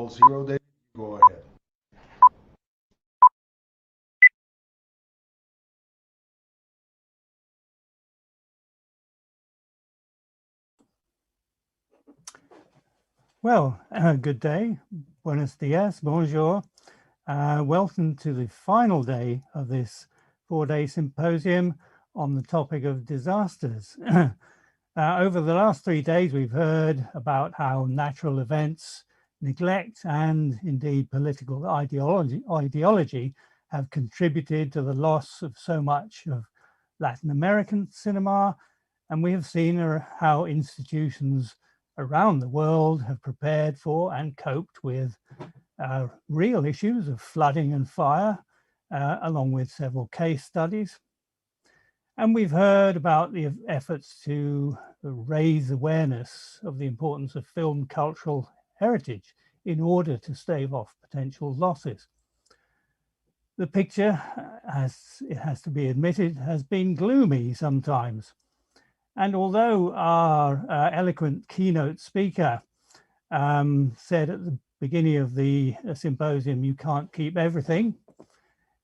all 0 days. Go ahead. Well, good day, buenos dias, bonjour. Welcome to the final day of this 4-day symposium on the topic of disasters. Over the last 3 days, we've heard about how natural events, neglect, and indeed political ideology have contributed to the loss of so much of Latin American cinema, and we have seen how institutions around the world have prepared for and coped with real issues of flooding and fire, along with several case studies. And we've heard about the efforts to raise awareness of the importance of film cultural heritage in order to stave off potential losses. The picture, as it has to be admitted, has been gloomy sometimes. And although our eloquent keynote speaker said at the beginning of the symposium, you can't keep everything.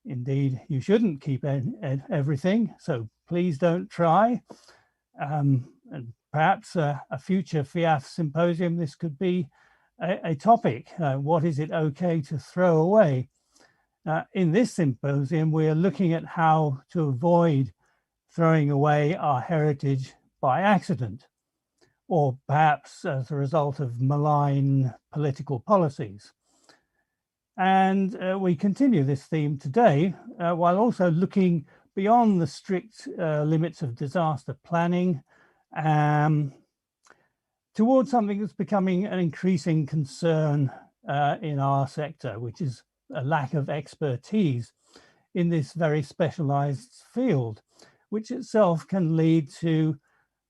Indeed, you shouldn't keep everything, so please don't try. And perhaps a future FIAF symposium, this could be a topic. What is it okay to throw away? In this symposium, we're looking at how to avoid throwing away our heritage by accident, or perhaps as a result of malign political policies. And we continue this theme today while also looking beyond the strict limits of disaster planning towards something that's becoming an increasing concern in our sector, which is a lack of expertise in this very specialized field, which itself can lead to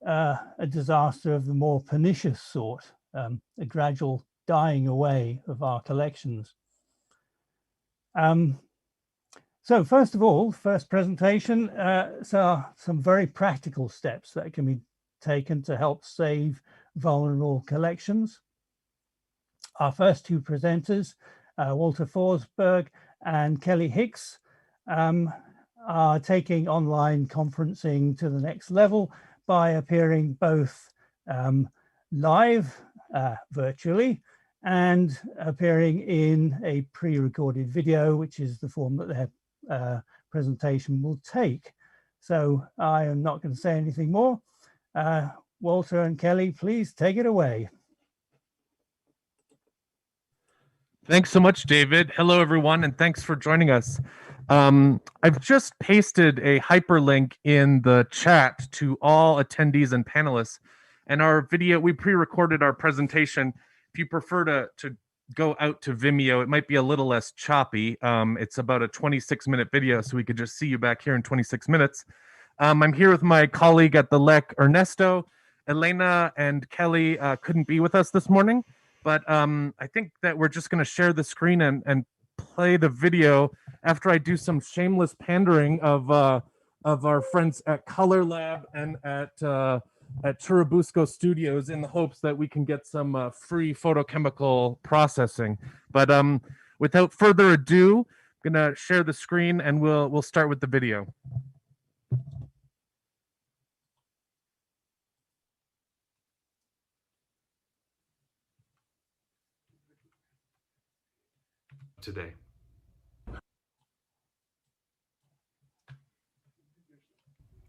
a disaster of the more pernicious sort, a gradual dying away of our collections. So first of all, first presentation, so some very practical steps that can be taken to help save vulnerable collections. Our first two presenters, Walter Forsberg and Kelly Hicks, are taking online conferencing to the next level by appearing both live virtually and appearing in a pre-recorded video, which is the form that their presentation will take. So I am not going to say anything more. Walter and Kelly, please take it away. Thanks so much, David. Hello, everyone, and thanks for joining us. I've just pasted a hyperlink in the chat to all attendees and panelists. And our video, we pre-recorded our presentation. If you prefer to go out to Vimeo, it might be a little less choppy. It's about a 26-minute video, so we could just see you back here in 26 minutes. I'm here with my colleague at the LEC, Ernesto. Elena and Kelly couldn't be with us this morning, but I think that we're just going to share the screen and play the video after I do some shameless pandering of our friends at Color Lab and at Churubusco Studios in the hopes that we can get some free photochemical processing. But without further ado, I'm gonna share the screen and we'll start with the video. Today.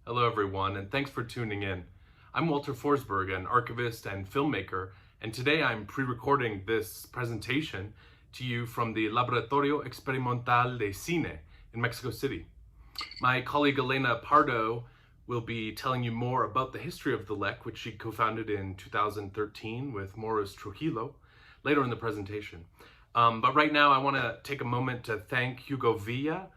Hello, everyone, and thanks for tuning in. I'm Walter Forsberg, an archivist and filmmaker, and today I'm pre-recording this presentation to you from the Laboratorio Experimental de Cine in Mexico City. My colleague Elena Pardo will be telling you more about the history of the LEC, which she co-founded in 2013 with Morris Trujillo, later in the presentation. But right now I want to take a moment to thank Hugo Villa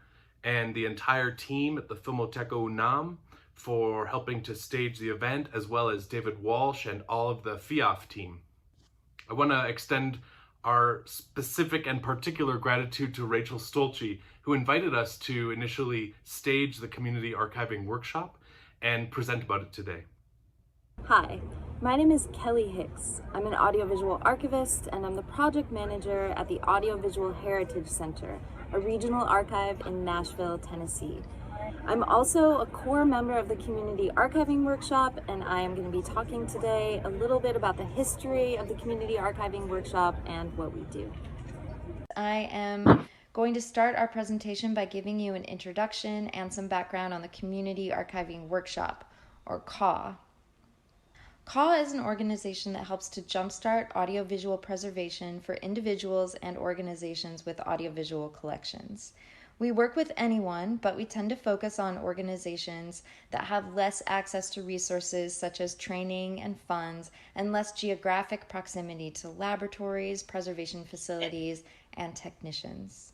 and the entire team at the Filmoteca UNAM for helping to stage the event, as well as David Walsh and all of the FIAF team. I want to extend our specific and particular gratitude to Rachel Stolci, who invited us to initially stage the community archiving workshop and present about it today. Hi, My name is Kelly Hicks. I'm an audiovisual archivist and I'm the project manager at the Audiovisual Heritage Center, a regional archive in Nashville, Tennessee. I'm also a core member of the Community Archiving Workshop, and I am going to be talking today a little bit about the history of the Community Archiving Workshop and what we do. I am going to start our presentation by giving you an introduction and some background on the Community Archiving Workshop, or CAW. CAW is an organization that helps to jumpstart audiovisual preservation for individuals and organizations with audiovisual collections. We work with anyone, but we tend to focus on organizations that have less access to resources such as training and funds, and less geographic proximity to laboratories, preservation facilities, and technicians.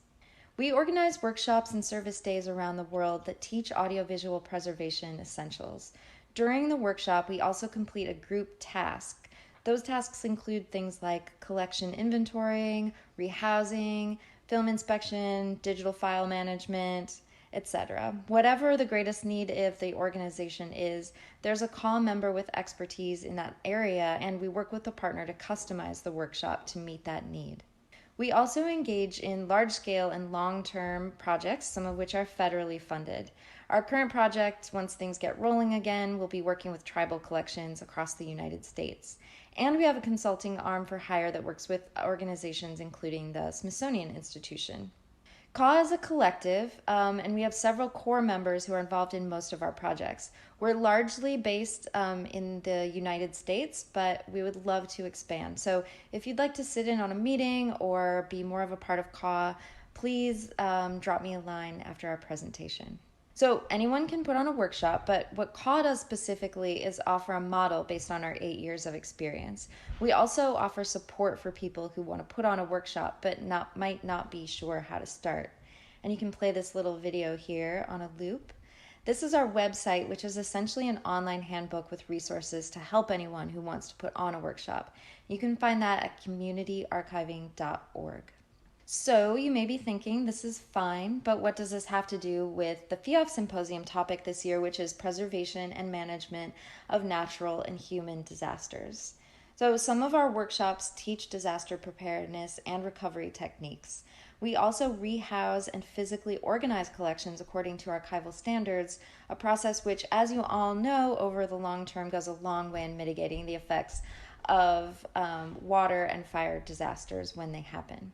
We organize workshops and service days around the world that teach audiovisual preservation essentials. During the workshop, we also complete a group task. Those tasks include things like collection inventorying, rehousing, film inspection, digital file management, etc. Whatever the greatest need of the organization is, there's a CAW member with expertise in that area, and we work with the partner to customize the workshop to meet that need. We also engage in large-scale and long-term projects, some of which are federally funded. Our current project, once things get rolling again, will be working with tribal collections across the United States. And we have a consulting arm for hire that works with organizations including the Smithsonian Institution. CAW is a collective, and we have several core members who are involved in most of our projects. We're largely based in the United States, but we would love to expand. So if you'd like to sit in on a meeting or be more of a part of CAW, please drop me a line after our presentation. So anyone can put on a workshop, but what CAW does specifically is offer a model based on our 8 years of experience. We also offer support for people who want to put on a workshop but might not be sure how to start. And you can play this little video here on a loop. This is our website, which is essentially an online handbook with resources to help anyone who wants to put on a workshop. You can find that at communityarchiving.org. So you may be thinking, this is fine, but what does this have to do with the FIAF Symposium topic this year, which is preservation and management of natural and human disasters? So some of our workshops teach disaster preparedness and recovery techniques. We also rehouse and physically organize collections according to archival standards, a process which, as you all know, over the long term goes a long way in mitigating the effects of water and fire disasters when they happen.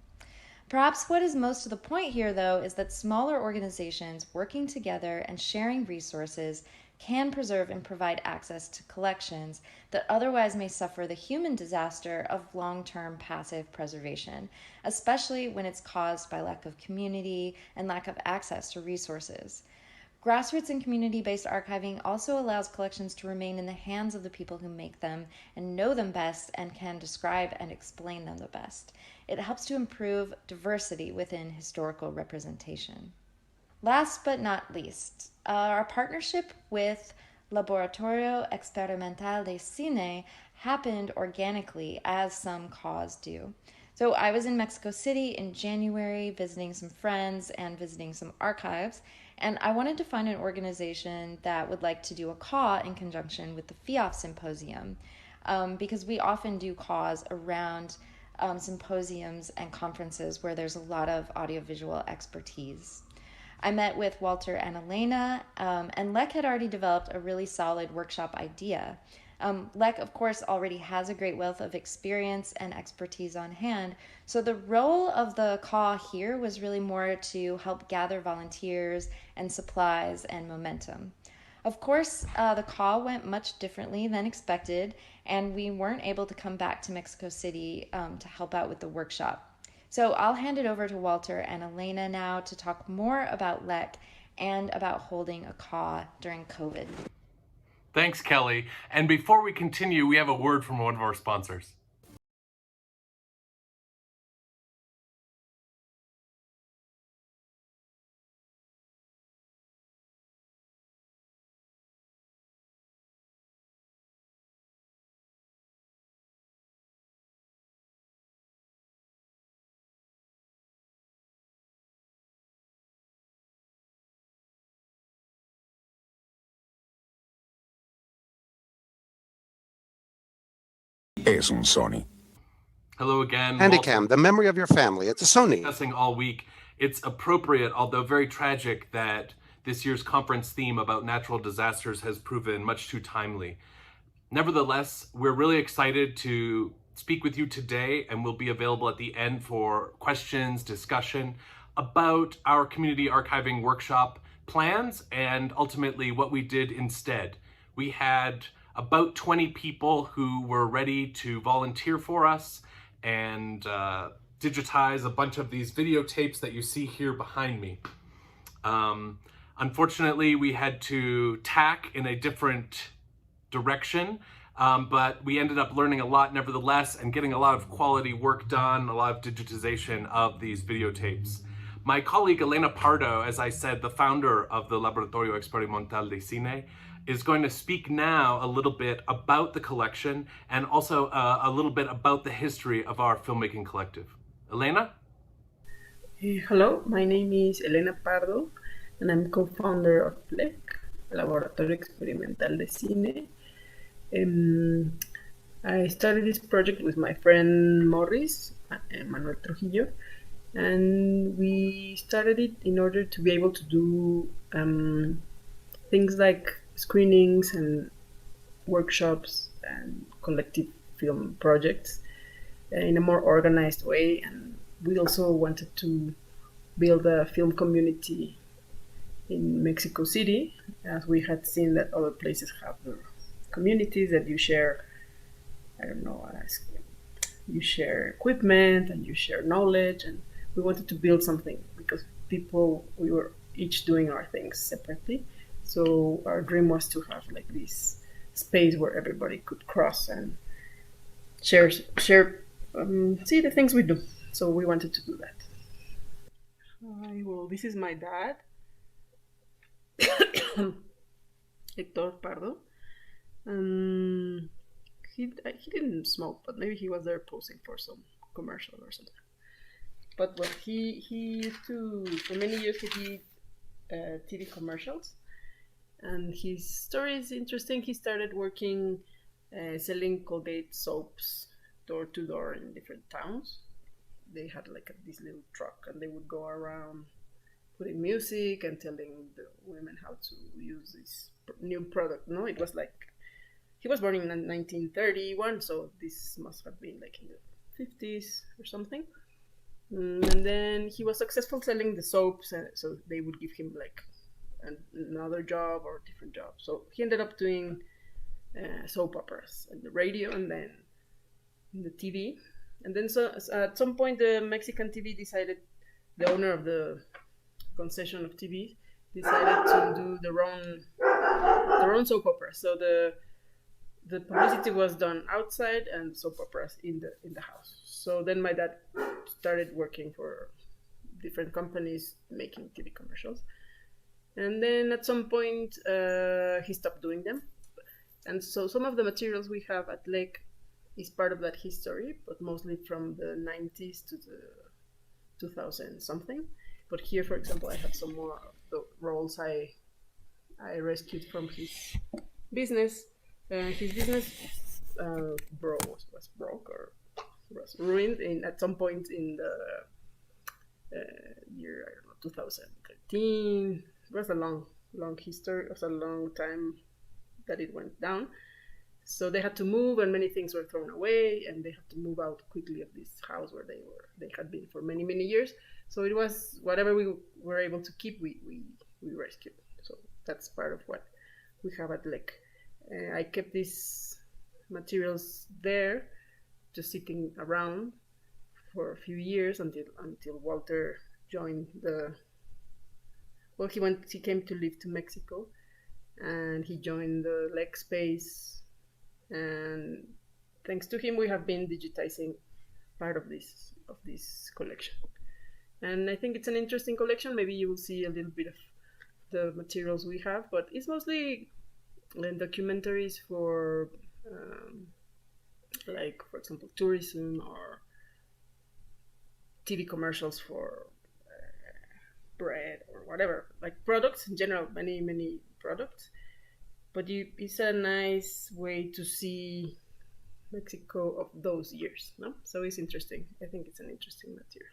Perhaps what is most to the point here, though, is that smaller organizations working together and sharing resources can preserve and provide access to collections that otherwise may suffer the human disaster of long-term passive preservation, especially when it's caused by lack of community and lack of access to resources. Grassroots and community-based archiving also allows collections to remain in the hands of the people who make them and know them best and can describe and explain them the best. It helps to improve diversity within historical representation. Last but not least, our partnership with Laboratorio Experimental de Cine happened organically, as some CAWs do. So I was in Mexico City in January visiting some friends and visiting some archives, and I wanted to find an organization that would like to do a CAW in conjunction with the FIAF Symposium, because we often do CAWs around symposiums and conferences where there's a lot of audiovisual expertise. I met with Walter and Elena, and Lek had already developed a really solid workshop idea. Lek, of course, already has a great wealth of experience and expertise on hand, so the role of the CAW here was really more to help gather volunteers and supplies and momentum. Of course, the CAW went much differently than expected, and we weren't able to come back to Mexico City to help out with the workshop. So I'll hand it over to Walter and Elena now to talk more about Lek and about holding a CAW during COVID. Thanks, Kelly. And before we continue, we have a word from one of our sponsors. es un Sony. Hello again. Handycam, the memory of your family. It's a Sony. Discussing all week. It's appropriate, although very tragic, that this year's conference theme about natural disasters has proven much too timely. Nevertheless, we're really excited to speak with you today, and we'll be available at the end for questions, discussion about our community archiving workshop plans and ultimately what we did instead. We had about 20 people who were ready to volunteer for us and digitize a bunch of these videotapes that you see here behind me. Unfortunately, we had to tack in a different direction, but we ended up learning a lot nevertheless and getting a lot of quality work done, a lot of digitization of these videotapes. My colleague Elena Pardo, as I said, the founder of the Laboratorio Experimental de Cine, is going to speak now a little bit about the collection and also a little bit about the history of our filmmaking collective. Elena? Hello, my name is Elena Pardo, and I'm co-founder of LEC, Laboratorio Experimental de Cine. I started this project with my friend Morris, Manuel Trujillo, and we started it in order to be able to do things like screenings and workshops and collective film projects in a more organized way. And we also wanted to build a film community in Mexico City, as we had seen that other places have their communities that you share, you share equipment and you share knowledge, and we wanted to build something because we were each doing our things separately. So our dream was to have like this space where everybody could cross and share, see the things we do. So we wanted to do that. Well, this is my dad, Hector Pardo. He didn't smoke, but maybe he was there posing for some commercial or something. But well, he used to, for many years, he did TV commercials. And his story is interesting. He started working selling Colgate soaps door to door in different towns. They had like this little truck, and they would go around putting music and telling the women how to use this new product. No, it was like, he was born in 1931, so this must have been like in the 50s or something. And then he was successful selling the soaps, so they would give him like another job or a different job. So he ended up doing soap operas and the radio, and then the TV. And then so at some point the Mexican TV decided, the owner of the concession of TV decided to do their own soap opera. So the publicity was done outside and soap operas in the house. So then my dad started working for different companies making TV commercials. And then at some point, he stopped doing them. And so some of the materials we have at Lake is part of that history, but mostly from the 90s to the 2000 something. But here, for example, I have some more of the rolls I rescued from his business. His business was broke or was ruined at some point in the year, 2013. It was a long history. It was a long time that it went down. So they had to move, and many things were thrown away, and they had to move out quickly of this house where they had been for many, many years. So it was whatever we were able to keep, we rescued. So that's part of what we have at Lek. I kept these materials there, just sitting around for a few years until Walter joined he came to live to Mexico, and he joined the Lek space, and thanks to him we have been digitizing part of this collection. And I think it's an interesting collection. Maybe you will see a little bit of the materials we have, but it's mostly documentaries for like, for example, tourism, or TV commercials for bread or whatever, like products in general, many products. But it's a nice way to see Mexico of those years. No? So it's interesting. I think it's an interesting material.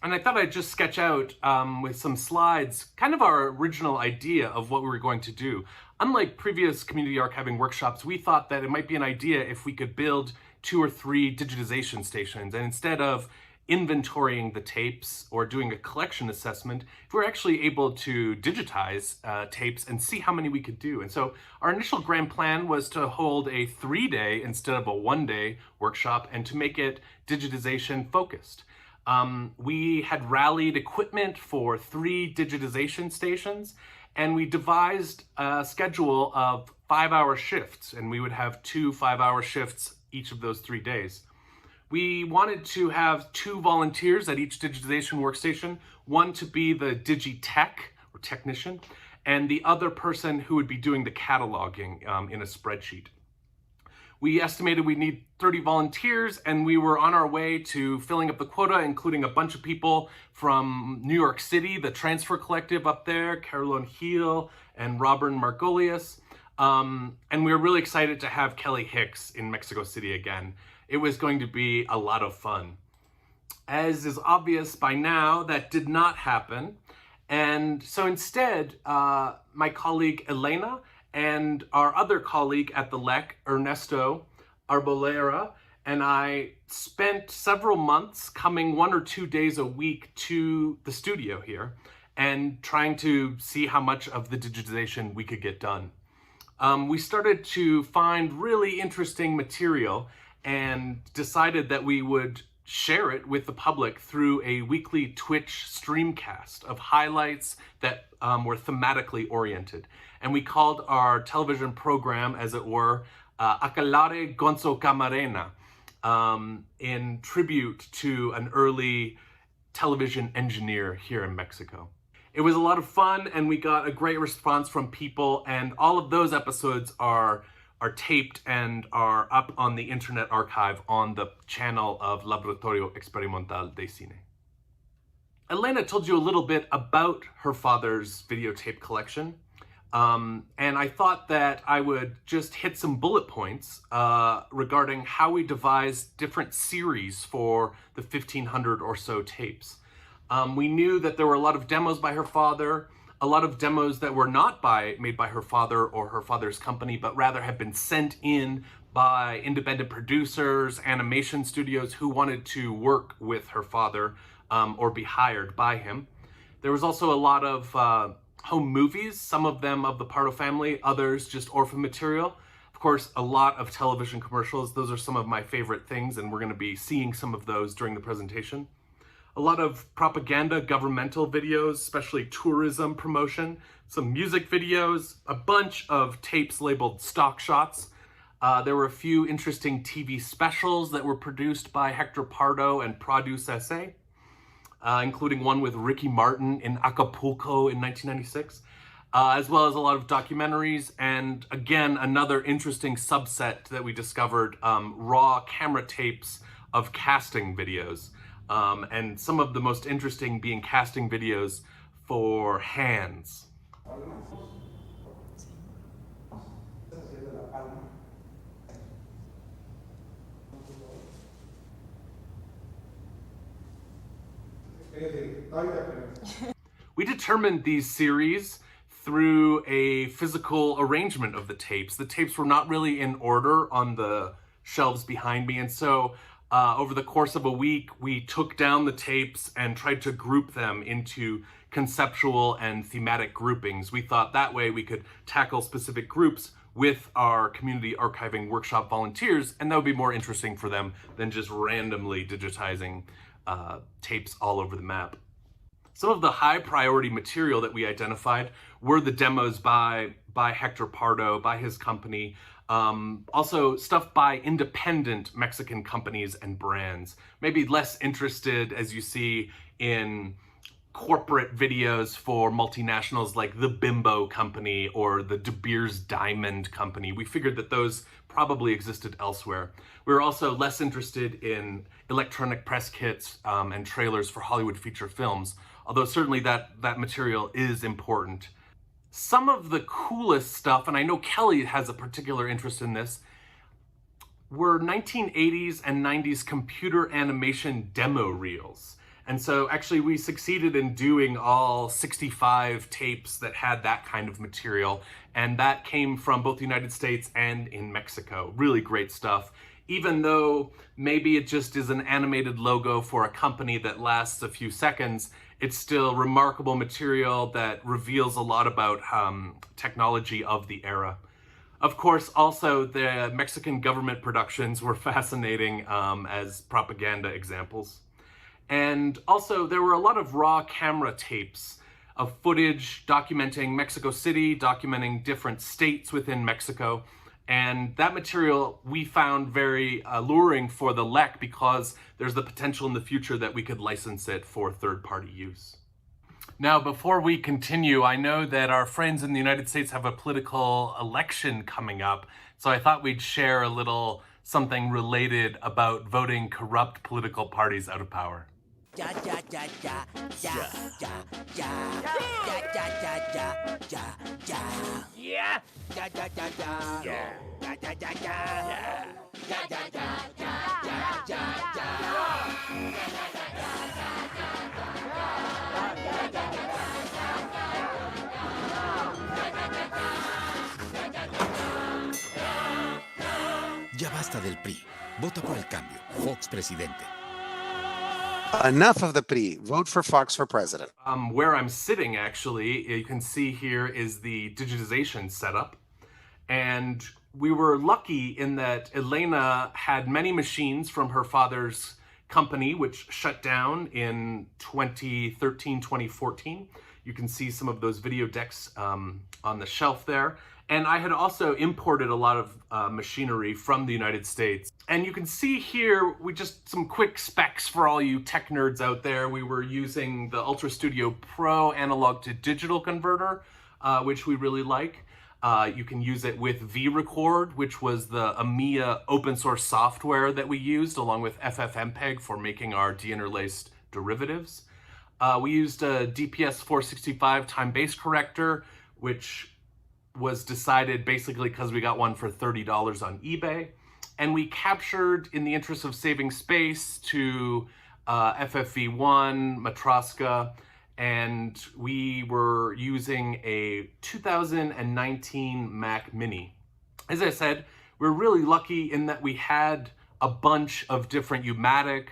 And I thought I'd just sketch out with some slides kind of our original idea of what we were going to do. Unlike previous community archiving workshops, we thought that it might be an idea if we could build 2 or 3 digitization stations. And instead of inventorying the tapes or doing a collection assessment, if we're actually able to digitize tapes and see how many we could do. And so our initial grand plan was to hold a 3-day instead of a 1-day workshop and to make it digitization focused. We had rallied equipment for 3 digitization stations, and we devised a schedule of 5-hour shifts, and we would have 2 5-hour shifts each of those 3 days. We wanted to have 2 volunteers at each digitization workstation, one to be the digitech or technician, and the other person who would be doing the cataloging in a spreadsheet. We estimated we'd need 30 volunteers, and we were on our way to filling up the quota, including a bunch of people from New York City, the Transfer Collective up there, Carolyn Heel and Robert Margolius. And we were really excited to have Kelly Hicks in Mexico City again. It was going to be a lot of fun. As is obvious by now, that did not happen. And so instead, my colleague Elena and our other colleague at the LEC, Ernesto Arbolera, and I spent several months coming 1 or 2 days a week to the studio here and trying to see how much of the digitization we could get done. We started to find really interesting material and decided that we would share it with the public through a weekly Twitch streamcast of highlights that were thematically oriented. And we called our television program, as it were, Acalare Gonzo Camarena, in tribute to an early television engineer here in Mexico. It was a lot of fun, and we got a great response from people, and all of those episodes are taped and are up on the Internet Archive on the channel of Laboratorio Experimental de Cine. Elena told you a little bit about her father's videotape collection, and I thought that I would just hit some bullet points regarding how we devised different series for the 1,500 or so tapes. We knew that there were a lot of demos by her father, a lot of demos that were not made by her father or her father's company, but rather had been sent in by independent producers, animation studios who wanted to work with her father or be hired by him. There was also a lot of home movies, some of them of the Pardo family, others just orphan material. Of course, a lot of television commercials. Those are some of my favorite things, and we're going to be seeing some of those during the presentation. A lot of propaganda, governmental videos, especially tourism promotion, some music videos, a bunch of tapes labeled stock shots. There were a few interesting TV specials that were produced by Hector Pardo and Produce SA, including one with Ricky Martin in Acapulco in 1996, as well as a lot of documentaries, and again, another interesting subset that we discovered, raw camera tapes of casting videos. And some of the most interesting being casting videos for hands. We determined these series through a physical arrangement of the tapes. The tapes were not really in order on the shelves behind me, and so over the course of a week, we took down the tapes and tried to group them into conceptual and thematic groupings. We thought that way we could tackle specific groups with our community archiving workshop volunteers, and that would be more interesting for them than just randomly digitizing tapes all over the map. Some of the high priority material that we identified were the demos by Hector Pardo, by his company, also stuff by independent Mexican companies and brands. Maybe less interested, as you see, in corporate videos for multinationals like the Bimbo Company or the De Beers Diamond Company. We figured that those probably existed elsewhere. We were also less interested in electronic press kits and trailers for Hollywood feature films, although certainly that material is important. Some of the coolest stuff, and I know Kelly has a particular interest in this, were 1980s and 90s computer animation demo reels. And so actually we succeeded in doing all 65 tapes that had that kind of material. And that came from both the United States and in Mexico. Really great stuff. Even though maybe it just is an animated logo for a company that lasts a few seconds, it's still remarkable material that reveals a lot about technology of the era. Of course, also the Mexican government productions were fascinating as propaganda examples. And also there were a lot of raw camera tapes of footage documenting Mexico City, documenting different states within Mexico. And that material we found very alluring for the LEC because there's the potential in the future that we could license it for third-party use. Now, before we continue, I know that our friends in the United States have a political election coming up, so I thought we'd share a little something related about voting corrupt political parties out of power. Ya basta del PRI. Vota por el cambio. Fox presidente. Enough of the PRI. Vote for Fox for president. Where I'm sitting, actually, you can see here is the digitization setup. And we were lucky in that Elena had many machines from her father's company, which shut down in 2013, 2014. You can see some of those video decks on the shelf there. And I had also imported a lot of machinery from the United States. And you can see here, some quick specs for all you tech nerds out there. We were using the Ultra Studio Pro analog to digital converter, which we really like. You can use it with vRecord, which was the AMIA open source software that we used, along with FFmpeg for making our deinterlaced derivatives. We used a DPS 465 time-based corrector, which was decided basically because we got one for $30 on eBay. And we captured, in the interest of saving space, to FFV1, Matroska, and we were using a 2019 Mac Mini. As I said, we're really lucky in that we had a bunch of different U-matic,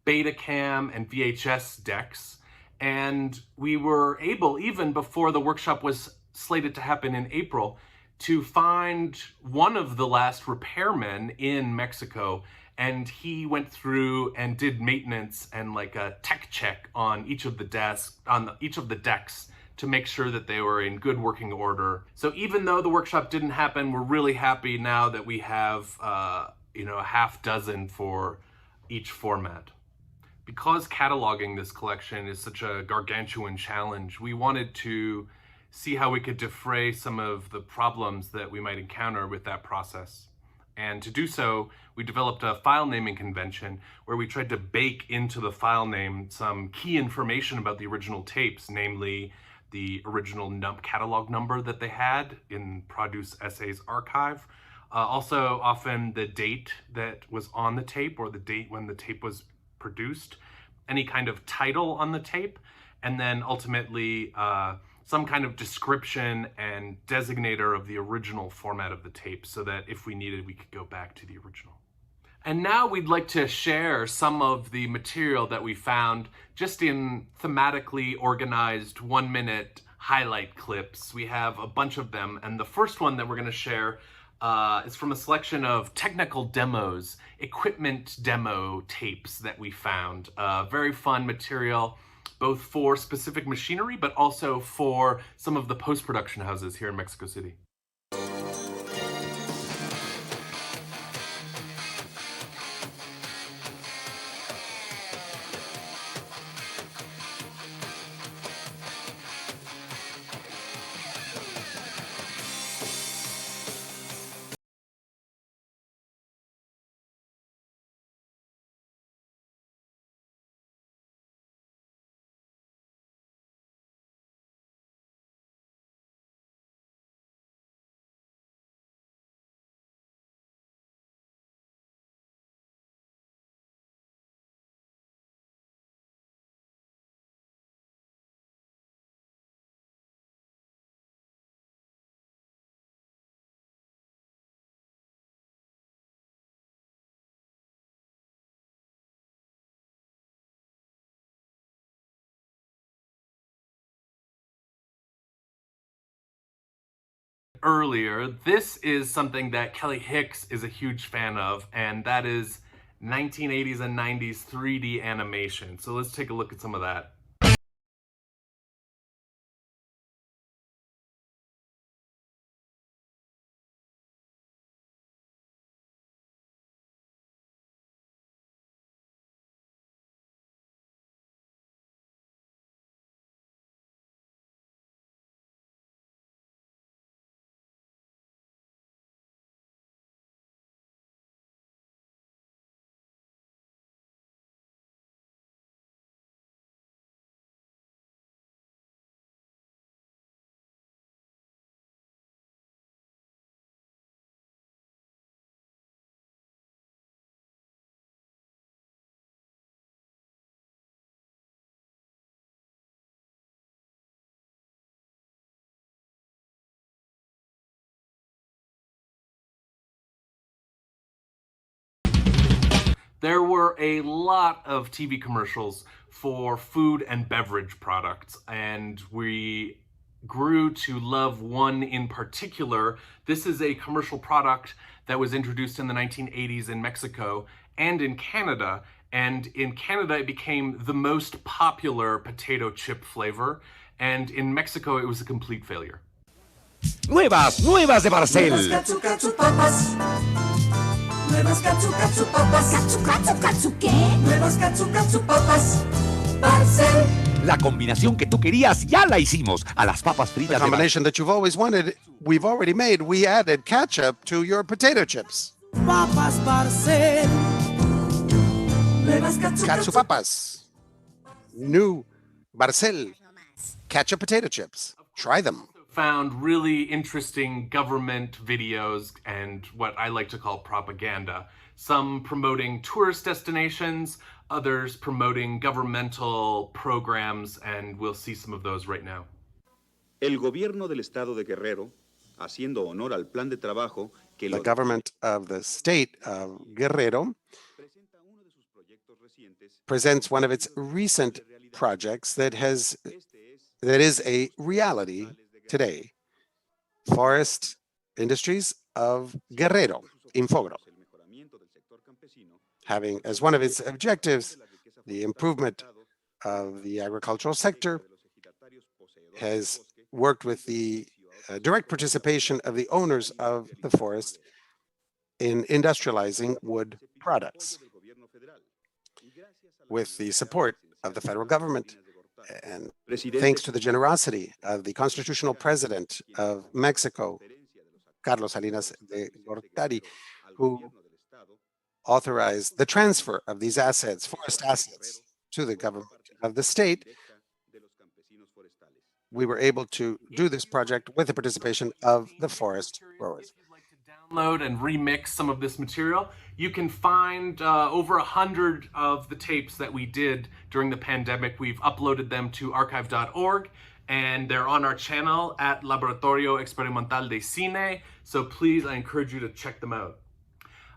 Betacam, and VHS decks, and we were able, even before the workshop was slated to happen in April, to find one of the last repairmen in Mexico, and he went through and did maintenance and like a tech check on each of the decks to make sure that they were in good working order. So even though the workshop didn't happen, we're really happy now that we have a half dozen for each format. Because cataloging this collection is such a gargantuan challenge, we wanted to see how we could defray some of the problems that we might encounter with that process. And to do so, we developed a file naming convention where we tried to bake into the file name some key information about the original tapes, namely the original catalog number that they had in Produce Essays Archive. Also, often the date that was on the tape or the date when the tape was produced, any kind of title on the tape, and then ultimately some kind of description and designator of the original format of the tape so that if we needed, we could go back to the original. And now we'd like to share some of the material that we found just in thematically organized 1-minute highlight clips. We have a bunch of them, and the first one that we're going to share is from a selection of technical demos, equipment demo tapes that we found. Very fun material, both for specific machinery, but also for some of the post-production houses here in Mexico City. earlier, this is something that Kelly Hicks is a huge fan of, and that is 1980s and 90s 3D animation. So let's take a look at some of that. There were a lot of TV commercials for food and beverage products, and we grew to love one in particular. This is a commercial product that was introduced in the 1980s in Mexico and in Canada. And in Canada, it became the most popular potato chip flavor. And in Mexico, it was a complete failure. Nuevas de Barcel. Nuevas katsu papas. Katsu, ¿qué? Nuevas katsu papas. Barcel. La combinación que tú querías ya la hicimos. A las papas The fritas de combination that you've always wanted, we've already made. We added ketchup to your potato chips. Papas Barcel. Nuevas Katsu papas. New Barcel. Ketchup potato chips. Try them. Found really interesting government videos and what I like to call propaganda. Some promoting tourist destinations, others promoting governmental programs, and we'll see some of those right now. El gobierno del estado de Guerrero, haciendo honor al plan de trabajo que The government of the state of Guerrero presents one of its recent projects that is a reality today. Forest Industries of Guerrero, Infogro, having as one of its objectives the improvement of the agricultural sector, has worked with the direct participation of the owners of the forest in industrializing wood products. With the support of the federal government, and thanks to the generosity of the constitutional president of Mexico, Carlos Salinas de Gortari, who authorized the transfer of these assets, forest assets, to the government of the state, we were able to do this project with the participation of the forest growers. Download and remix some of this material. You can find over 100 of the tapes that we did during the pandemic. We've uploaded them to archive.org, and they're on our channel at Laboratorio Experimental de Cine. So please, I encourage you to check them out.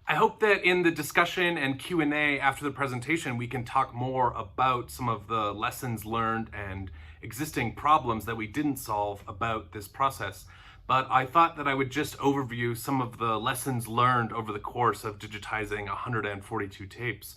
I hope that in the discussion and Q&A after the presentation, we can talk more about some of the lessons learned and existing problems that we didn't solve about this process. But I thought that I would just overview some of the lessons learned over the course of digitizing 142 tapes.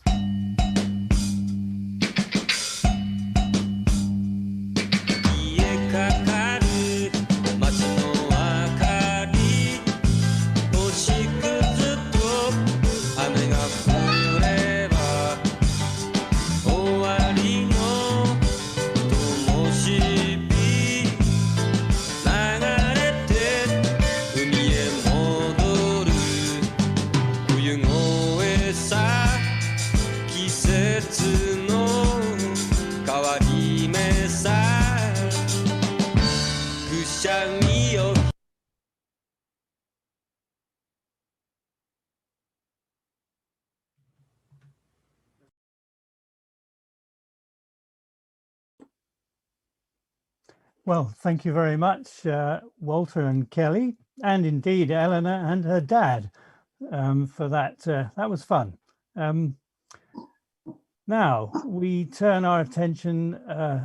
Well, thank you very much, Walter and Kelly, and indeed Eleanor and her dad for that. That was fun. Now we turn our attention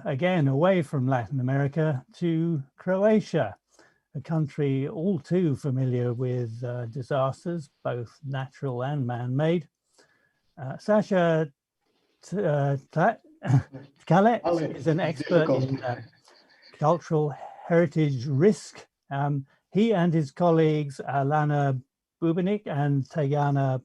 again away from Latin America to Croatia, a country all too familiar with disasters, both natural and man-made. Sasha Tkalet is an expert in cultural heritage risk. He and his colleagues, Alana Bubenik and Tajana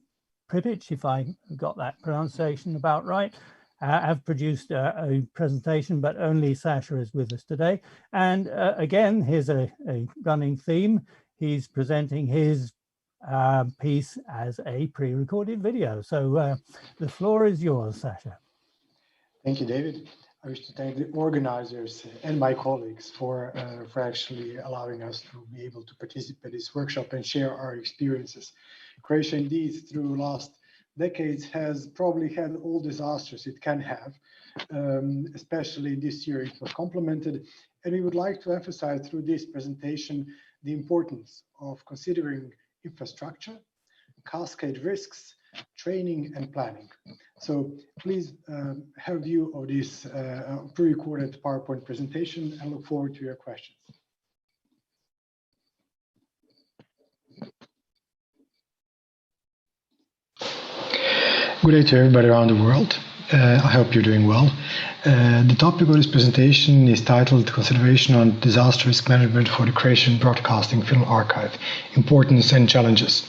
Pripic, if I got that pronunciation about right, have produced a presentation, but only Sasha is with us today. And again, here's a running theme. He's presenting his piece as a pre-recorded video. So the floor is yours, Sasha. Thank you, David. I wish to thank the organizers and my colleagues for actually allowing us to be able to participate in this workshop and share our experiences. Croatia, indeed, through last decades has probably had all disasters it can have, especially this year it was complemented. And we would like to emphasize through this presentation the importance of considering infrastructure, cascade risks, training and planning. So please have a view of this pre-recorded PowerPoint presentation and look forward to your questions. Good day to everybody around the world. I hope you're doing well. The topic of this presentation is titled Consideration on Disaster Risk Management for the Croatian Broadcasting Film Archive, Importance and Challenges.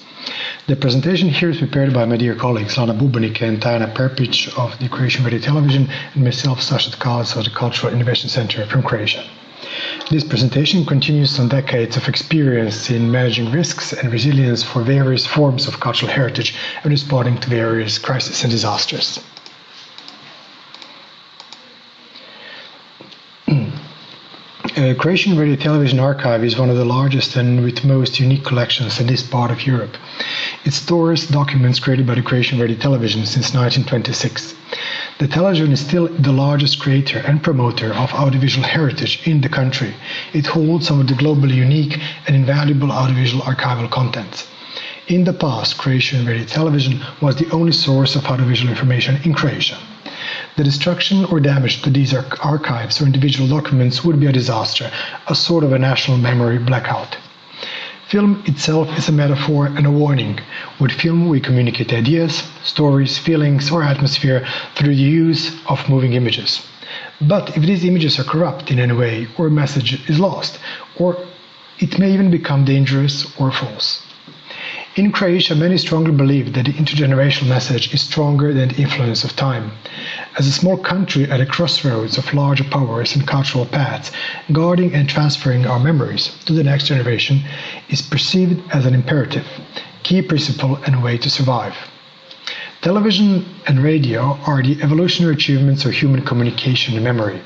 The presentation here is prepared by my dear colleagues Lana Bubenik and Tajana Pripic of the Croatian Radio Television and myself, Sasha Tkalet of the Cultural Innovation Center from Croatia. This presentation continues on decades of experience in managing risks and resilience for various forms of cultural heritage and responding to various crises and disasters. Croatian Radio Television Archive is one of the largest and with most unique collections in this part of Europe. It stores documents created by the Croatian Radio Television since 1926. The television is still the largest creator and promoter of audiovisual heritage in the country. It holds some of the globally unique and invaluable audiovisual archival content. In the past, Croatian Radio Television was the only source of audiovisual information in Croatia. The destruction or damage to these archives or individual documents would be a disaster, a sort of a national memory blackout. Film itself is a metaphor and a warning. With film, we communicate ideas, stories, feelings, or atmosphere through the use of moving images. But if these images are corrupt in any way, or a message is lost, or it may even become dangerous or false. In Croatia, many strongly believe that the intergenerational message is stronger than the influence of time. As a small country at a crossroads of larger powers and cultural paths, guarding and transferring our memories to the next generation is perceived as an imperative, key principle and way to survive. Television and radio are the evolutionary achievements of human communication and memory.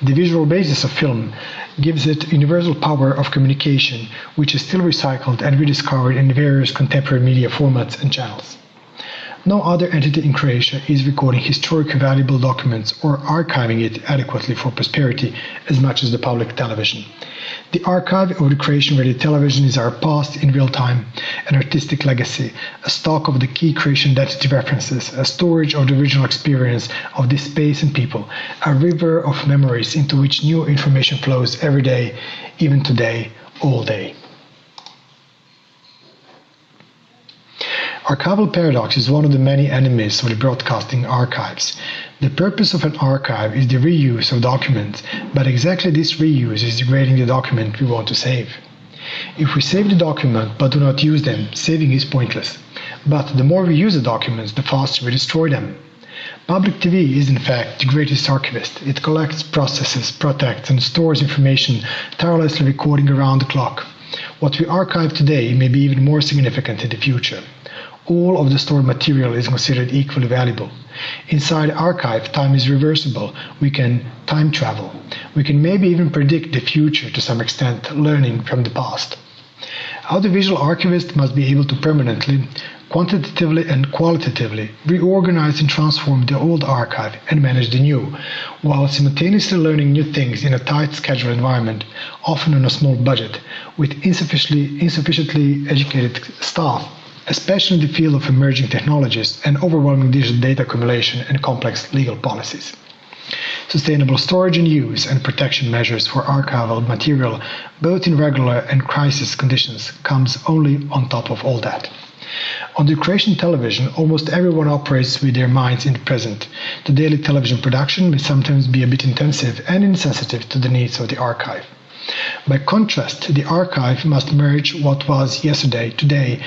The visual basis of film gives it universal power of communication, which is still recycled and rediscovered in various contemporary media formats and channels. No other entity in Croatia is recording historically valuable documents or archiving it adequately for posterity as much as the public television. The archive of the Croatian Radio Television is our past in real time, an artistic legacy, a stock of the key Croatian identity references, a storage of the original experience of this space and people, a river of memories into which new information flows every day, even today, all day. Archival paradox is one of the many enemies of the broadcasting archives. The purpose of an archive is the reuse of documents, but exactly this reuse is degrading the document we want to save. If we save the document but do not use them, saving is pointless. But the more we use the documents, the faster we destroy them. Public TV is in fact the greatest archivist. It collects, processes, protects and stores information, tirelessly recording around the clock. What we archive today may be even more significant in the future. All of the stored material is considered equally valuable. Inside the archive, time is reversible. We can time travel. We can maybe even predict the future to some extent, learning from the past. Audiovisual archivists must be able to permanently, quantitatively and qualitatively reorganize and transform the old archive and manage the new, while simultaneously learning new things in a tight schedule environment, often on a small budget, with insufficiently educated staff, especially in the field of emerging technologies and overwhelming digital data accumulation and complex legal policies. sustainable storage and use, and protection measures for archival material, both in regular and crisis conditions, comes only on top of all that. On the Croatian television, almost everyone operates with their minds in the present. The daily television production may sometimes be a bit intensive and insensitive to the needs of the archive. By contrast, the archive must merge what was yesterday, today,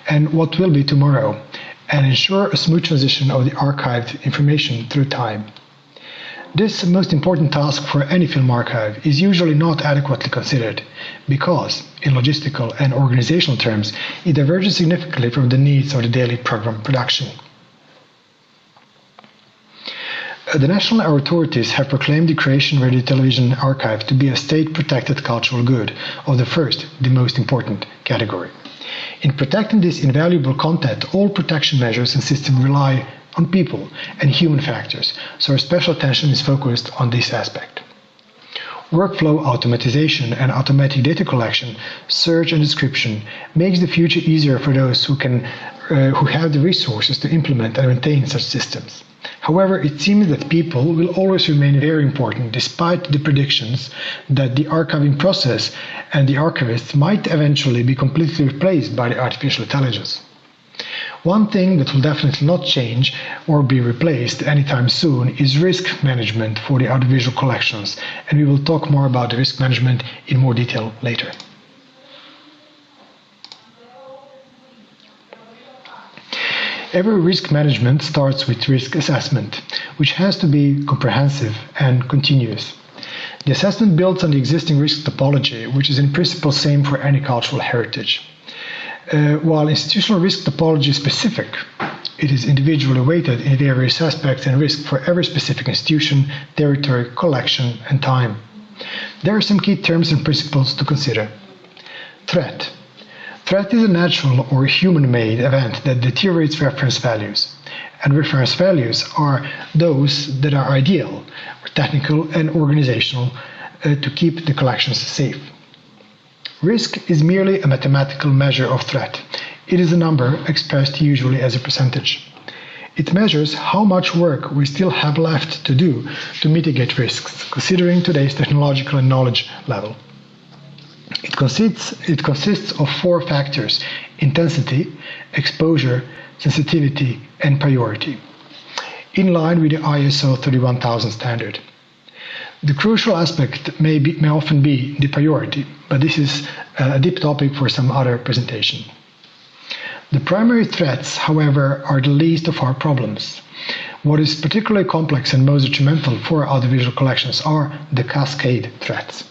and what will be tomorrow, and ensure a smooth transition of the archived information through time. This most important task for any film archive is usually not adequately considered because, in logistical and organizational terms, it diverges significantly from the needs of the daily program production. The national authorities have proclaimed the Croatian radio television archive to be a state-protected cultural good of the first, the most important category. In protecting this invaluable content, all protection measures and systems rely on people and human factors, so our special attention is focused on this aspect. Workflow automatization and automatic data collection, search and description makes the future easier for those who have the resources to implement and maintain such systems. However, it seems that people will always remain very important despite the predictions that the archiving process and the archivists might eventually be completely replaced by the artificial intelligence. One thing that will definitely not change or be replaced anytime soon is risk management for the audiovisual collections, and we will talk more about the risk management in more detail later. Every risk management starts with risk assessment, which has to be comprehensive and continuous. The assessment builds on the existing risk topology, which is in principle same for any cultural heritage. While institutional risk topology is specific, it is individually weighted in various aspects and risk for every specific institution, territory, collection, and time. There are some key terms and principles to consider. Threat. Threat is a natural or human-made event that deteriorates reference values. And reference values are those that are ideal, or technical and organizational, to keep the collections safe. Risk is merely a mathematical measure of threat. It is a number expressed usually as a percentage. It measures how much work we still have left to do to mitigate risks, considering today's technological and knowledge level. It consists of 4 factors: intensity, exposure, sensitivity, and priority, in line with the ISO 31000 standard. The crucial aspect may often be the priority, but this is a deep topic for some other presentation. The primary threats, however, are the least of our problems. What is particularly complex and most detrimental for audiovisual collections are the cascade threats.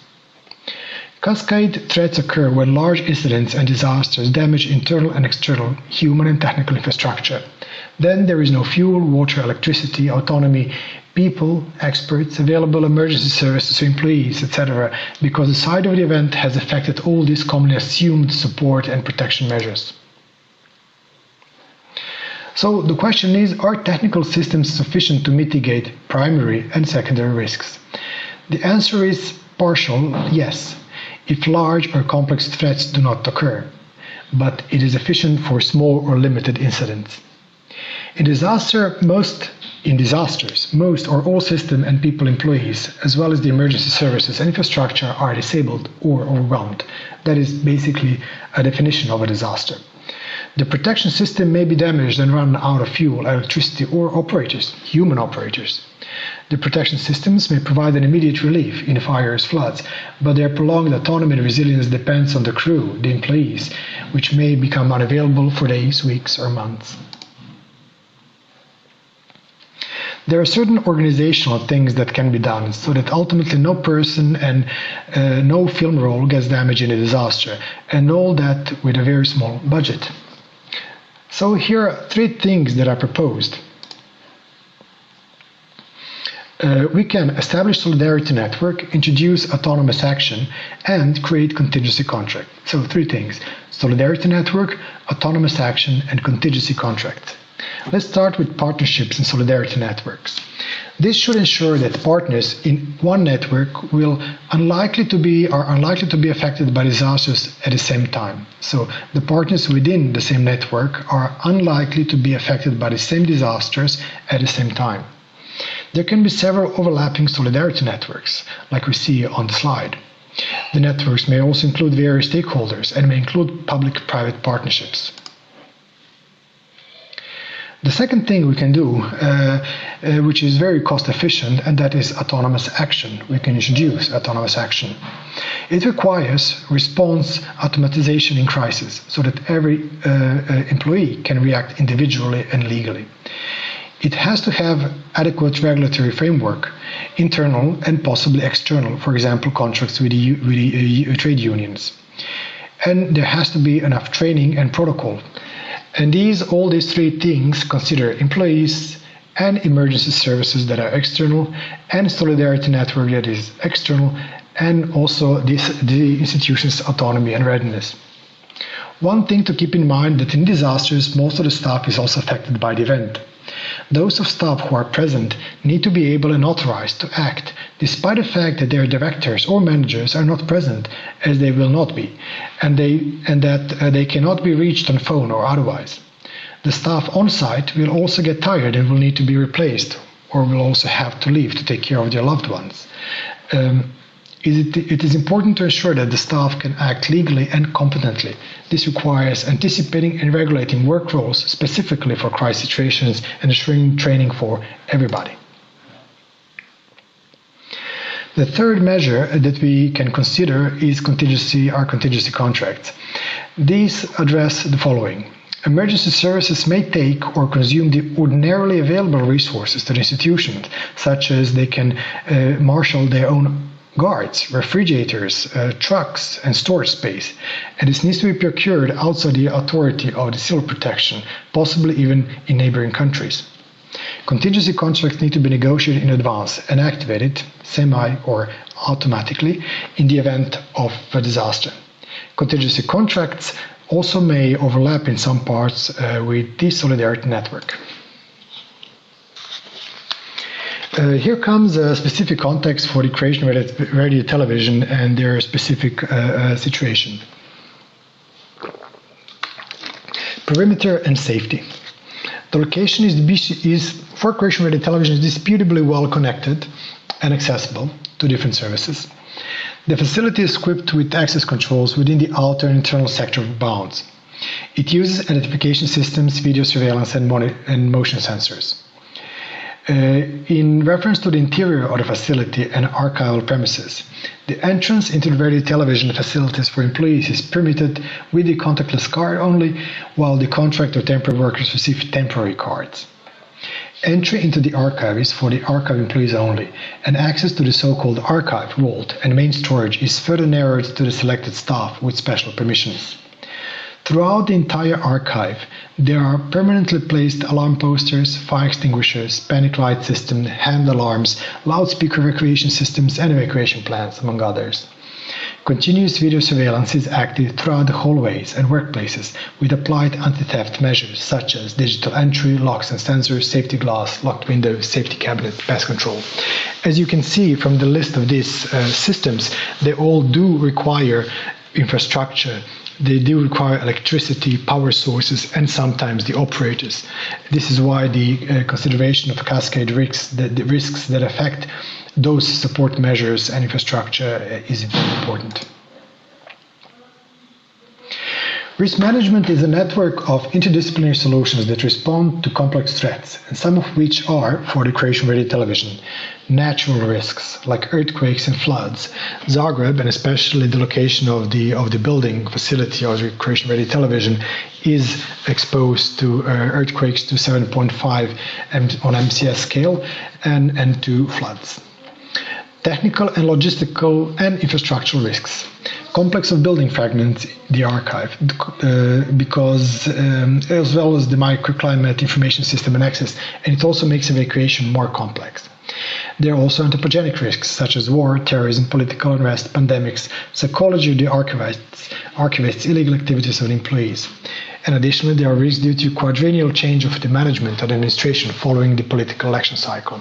Cascade threats occur when large incidents and disasters damage internal and external human and technical infrastructure. Then there is no fuel, water, electricity, autonomy, people, experts, available emergency services to employees, etc., because the site of the event has affected all these commonly assumed support and protection measures. So the question is, are technical systems sufficient to mitigate primary and secondary risks? The answer is partial yes, if large or complex threats do not occur, but it is efficient for small or limited incidents. In disasters, most or all system and people employees, as well as the emergency services and infrastructure, are disabled or overwhelmed. That is basically a definition of a disaster. The protection system may be damaged and run out of fuel, electricity, or operators, human operators. The protection systems may provide an immediate relief in fires, floods, but their prolonged autonomy and resilience depends on the crew, the employees, which may become unavailable for days, weeks, or months. There are certain organizational things that can be done so that ultimately no person and no film roll gets damaged in a disaster, and all that with a very small budget. So here are 3 things that are proposed. We can establish solidarity network, introduce autonomous action, and create contingency contract. So 3 things: solidarity network, autonomous action, and contingency contract. Let's start with partnerships and solidarity networks. This should ensure that partners in one network are unlikely to be affected by disasters at the same time. So the partners within the same network are unlikely to be affected by the same disasters at the same time. There can be several overlapping solidarity networks, like we see on the slide. The networks may also include various stakeholders and may include public-private partnerships. The second thing we can do, which is very cost efficient, and that is autonomous action. We can introduce autonomous action. It requires response automatization in crisis so that every employee can react individually and legally. It has to have adequate regulatory framework, internal and possibly external, for example, contracts with the trade unions. And there has to be enough training and protocol. And all these three things consider employees and emergency services that are external, and solidarity network that is external, and also the institution's autonomy and readiness. One thing to keep in mind that in disasters, most of the staff is also affected by the event. Those of staff who are present need to be able and authorized to act, despite the fact that their directors or managers are not present, as they will not be, and that they cannot be reached on phone or otherwise. The staff on site will also get tired and will need to be replaced, or will also have to leave to take care of their loved ones. It is important to ensure that the staff can act legally and competently. This requires anticipating and regulating work roles specifically for crisis situations and ensuring training for everybody. The third measure that we can consider is contingency contracts. These address the following. Emergency services may take or consume the ordinarily available resources to the institution, such as they can marshal their own guards, refrigerators, trucks, and storage space, and this needs to be procured outside the authority of the civil protection, possibly even in neighboring countries. Contingency contracts need to be negotiated in advance and activated, semi or automatically, in the event of a disaster. Contingency contracts also may overlap in some parts with the solidarity network. Here comes a specific context for the Croatian radio television and their specific situation. Perimeter and safety. The location is for Croatian radio television is disputably well connected and accessible to different services. The facility is equipped with access controls within the outer and internal sector bounds. It uses identification systems, video surveillance, and motion sensors. In reference to the interior of the facility and archival premises, the entrance into the radio television facilities for employees is permitted with the contactless card only, while the contract or temporary workers receive temporary cards. Entry into the archive is for the archive employees only, and access to the so-called archive, vault, and main storage is further narrowed to the selected staff with special permissions. Throughout the entire archive, there are permanently placed alarm posters, fire extinguishers, panic light system, hand alarms, loudspeaker evacuation systems, and evacuation plans, among others. Continuous video surveillance is active throughout the hallways and workplaces with applied anti-theft measures such as digital entry, locks and sensors, safety glass, locked windows, safety cabinet, pest control. As you can see from the list of these systems, they all do require infrastructure. They do require electricity, power sources, and sometimes the operators. This is why the consideration of cascade risks, the risks that affect those support measures and infrastructure is very important. Risk management is a network of interdisciplinary solutions that respond to complex threats, and some of which are, for the Croatian radio television, natural risks like earthquakes and floods. Zagreb, and especially the location of the building facility of the Croatian radio television, is exposed to earthquakes to 7.5 on MCS scale and to floods. Technical and logistical and infrastructural risks. Complex of building fragments, the archive, because as well as the microclimate information system and access, and it also makes evacuation more complex. There are also anthropogenic risks such as war, terrorism, political unrest, pandemics, psychology of the archivists, illegal activities of the employees. And additionally, there are risks due to quadrennial change of the management and administration following the political election cycle.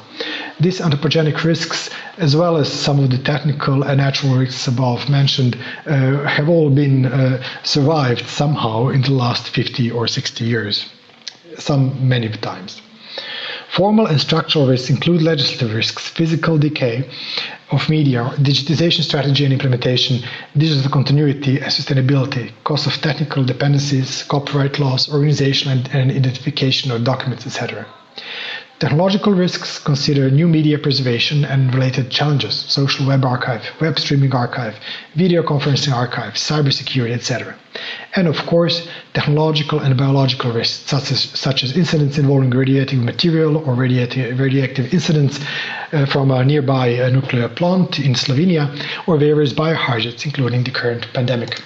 These anthropogenic risks, as well as some of the technical and natural risks above mentioned, have all been survived somehow in the last 50 or 60 years, many times. Formal and structural risks include legislative risks, physical decay of media, digitization strategy and implementation, digital continuity and sustainability, cost of technical dependencies, copyright laws, organization and identification of documents, etc. Technological risks consider new media preservation and related challenges, social web archive, web streaming archive, video conferencing archive, cybersecurity, etc. And of course, technological and biological risks, such as incidents involving radioactive material or radioactive incidents from a nearby nuclear plant in Slovenia, or various biohazards, including the current pandemic.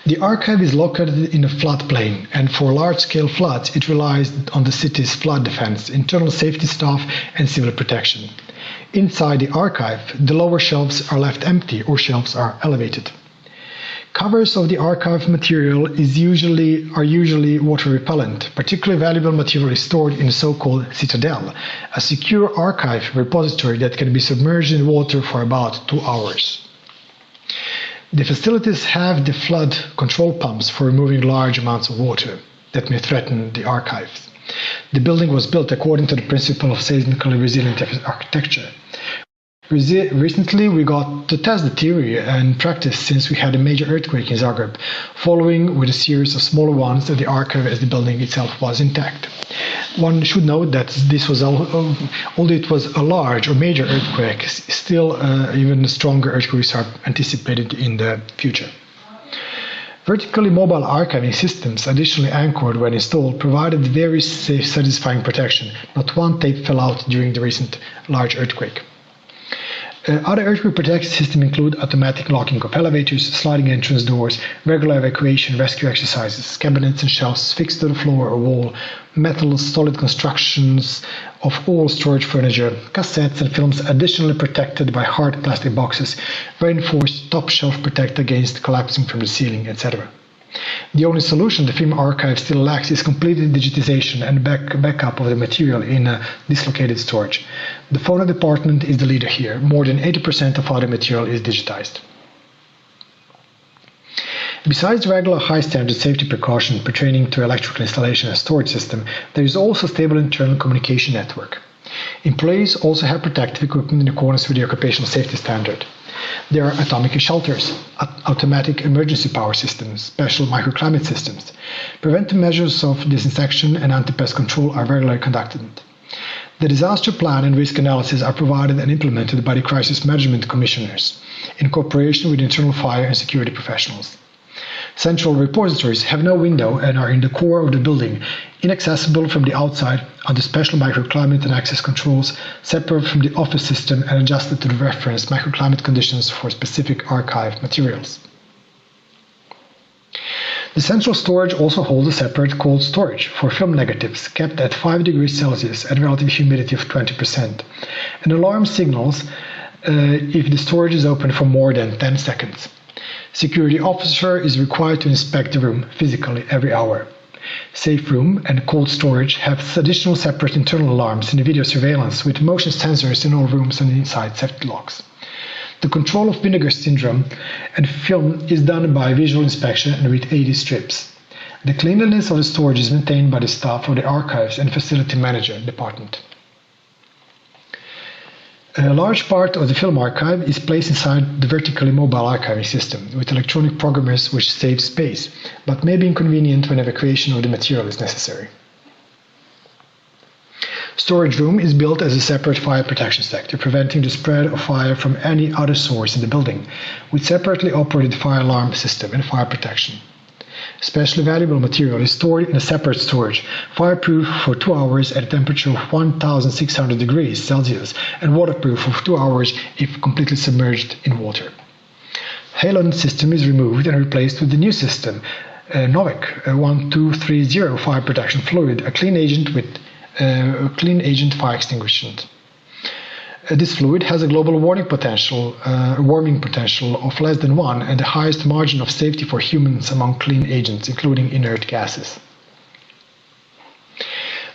The archive is located in a floodplain, and for large-scale floods, it relies on the city's flood defense, internal safety staff, and civil protection. Inside the archive, the lower shelves are left empty or shelves are elevated. Covers of the archive material are usually water repellent. Particularly valuable material is stored in the so-called citadel, a secure archive repository that can be submerged in water for about 2 hours. The facilities have the flood control pumps for removing large amounts of water that may threaten the archives. The building was built according to the principle of seismically resilient architecture. Recently, we got to test the theory and practice since we had a major earthquake in Zagreb, following with a series of smaller ones at the archive as the building itself was intact. One should note that this was although it was a large or major earthquake, still even stronger earthquakes are anticipated in the future. Vertically mobile archiving systems, additionally anchored when installed, provided very safe, satisfying protection, but one tape fell out during the recent large earthquake. Other earthquake protection systems include automatic locking of elevators, sliding entrance doors, regular evacuation rescue exercises, cabinets and shelves fixed to the floor or wall, metal solid constructions of all storage furniture, cassettes and films additionally protected by hard plastic boxes, reinforced top shelf protect against collapsing from the ceiling, etc. The only solution the film archive still lacks is completed digitization and backup of the material in dislocated storage. The phono department is the leader here. More than 80% of all the material is digitized. Besides regular high-standard safety precautions pertaining to electrical installation and storage system, there is also a stable internal communication network. Employees also have protective equipment in accordance with the occupational safety standard. There are atomic shelters, automatic emergency power systems, special microclimate systems. Preventive measures of disinfection and anti-pest control are regularly conducted. The disaster plan and risk analysis are provided and implemented by the crisis management commissioners in cooperation with internal fire and security professionals. Central repositories have no window and are in the core of the building, inaccessible from the outside under special microclimate and access controls, separate from the office system and adjusted to the reference microclimate conditions for specific archive materials. The central storage also holds a separate cold storage for film negatives kept at 5 degrees Celsius and relative humidity of 20%, and alarm signals if the storage is open for more than 10 seconds. Security officer is required to inspect the room physically every hour. Safe room and cold storage have additional separate internal alarms and video surveillance with motion sensors in all rooms and inside safety locks. The control of vinegar syndrome and film is done by visual inspection and with 80 strips. The cleanliness of the storage is maintained by the staff of the archives and facility manager department. A large part of the film archive is placed inside the vertically mobile archiving system with electronic programmers which save space, but may be inconvenient when evacuation of the material is necessary. Storage room is built as a separate fire protection sector, preventing the spread of fire from any other source in the building, with separately operated fire alarm system and fire protection. Especially valuable material is stored in a separate storage, fireproof for 2 hours at a temperature of 1600 degrees Celsius and waterproof for 2 hours if completely submerged in water. Halon system is removed and replaced with the new system, Novec 1230 fire protection fluid, a clean agent fire extinguishant. This fluid has a global warming potential of less than 1 and the highest margin of safety for humans among clean agents, including inert gases.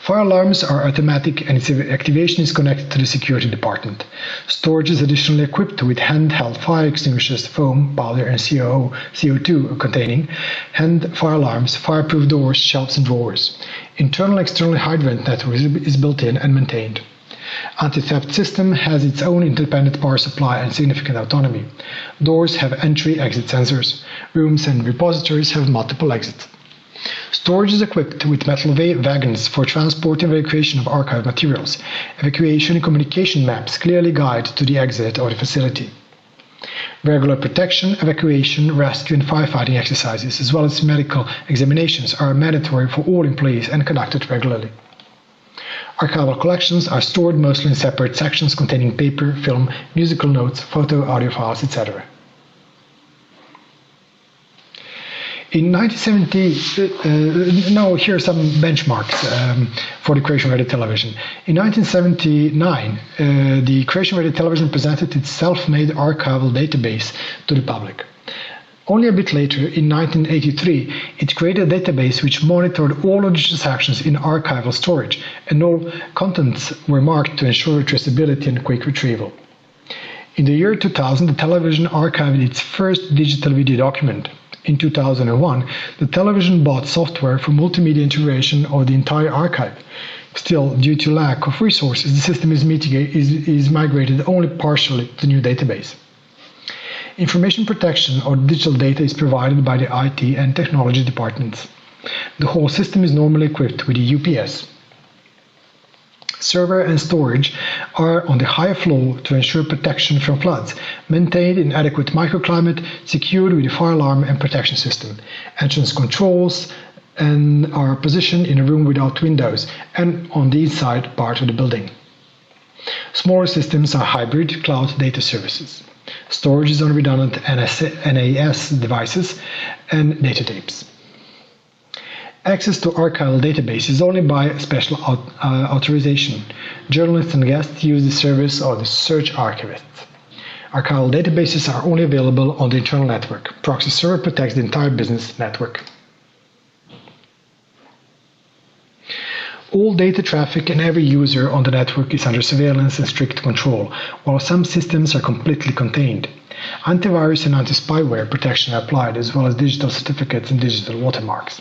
Fire alarms are automatic and its activation is connected to the security department. Storage is additionally equipped with handheld fire extinguishers, foam, powder, and CO2 containing hand fire alarms, fireproof doors, shelves, and drawers. Internal and external hydrant network is built in and maintained. Anti-theft system has its own independent power supply and significant autonomy. Doors have entry-exit sensors. Rooms and repositories have multiple exits. Storage is equipped with metal wagons for transport and evacuation of archive materials. Evacuation and communication maps clearly guide to the exit of the facility. Regular protection, evacuation, rescue and firefighting exercises, as well as medical examinations, are mandatory for all employees and conducted regularly. Archival collections are stored mostly in separate sections containing paper, film, musical notes, photo, audio files, etc. In 1970, here are some benchmarks for the Croatian radio television. In 1979, the Croatian radio television presented its self-made archival database to the public. Only a bit later, in 1983, it created a database which monitored all digital sections in archival storage, and all contents were marked to ensure traceability and quick retrieval. In the year 2000, the television archived its first digital video document. In 2001, the television bought software for multimedia integration of the entire archive. Still, due to lack of resources, the system is migrated only partially to the new database. Information protection of digital data is provided by the IT and technology departments. The whole system is normally equipped with a UPS. Server and storage are on the higher floor to ensure protection from floods, maintained in adequate microclimate, secured with a fire alarm and protection system. Entrance controls are positioned in a room without windows and on the inside part of the building. Smaller systems are hybrid cloud data services. Storage is on redundant NAS devices and data tapes. Access to archival database is only by special authorization. Journalists and guests use the service of the search archivist. Archival databases are only available on the internal network. Proxy server protects the entire business network. All data traffic and every user on the network is under surveillance and strict control, while some systems are completely contained. Antivirus and anti-spyware protection are applied, as well as digital certificates and digital watermarks.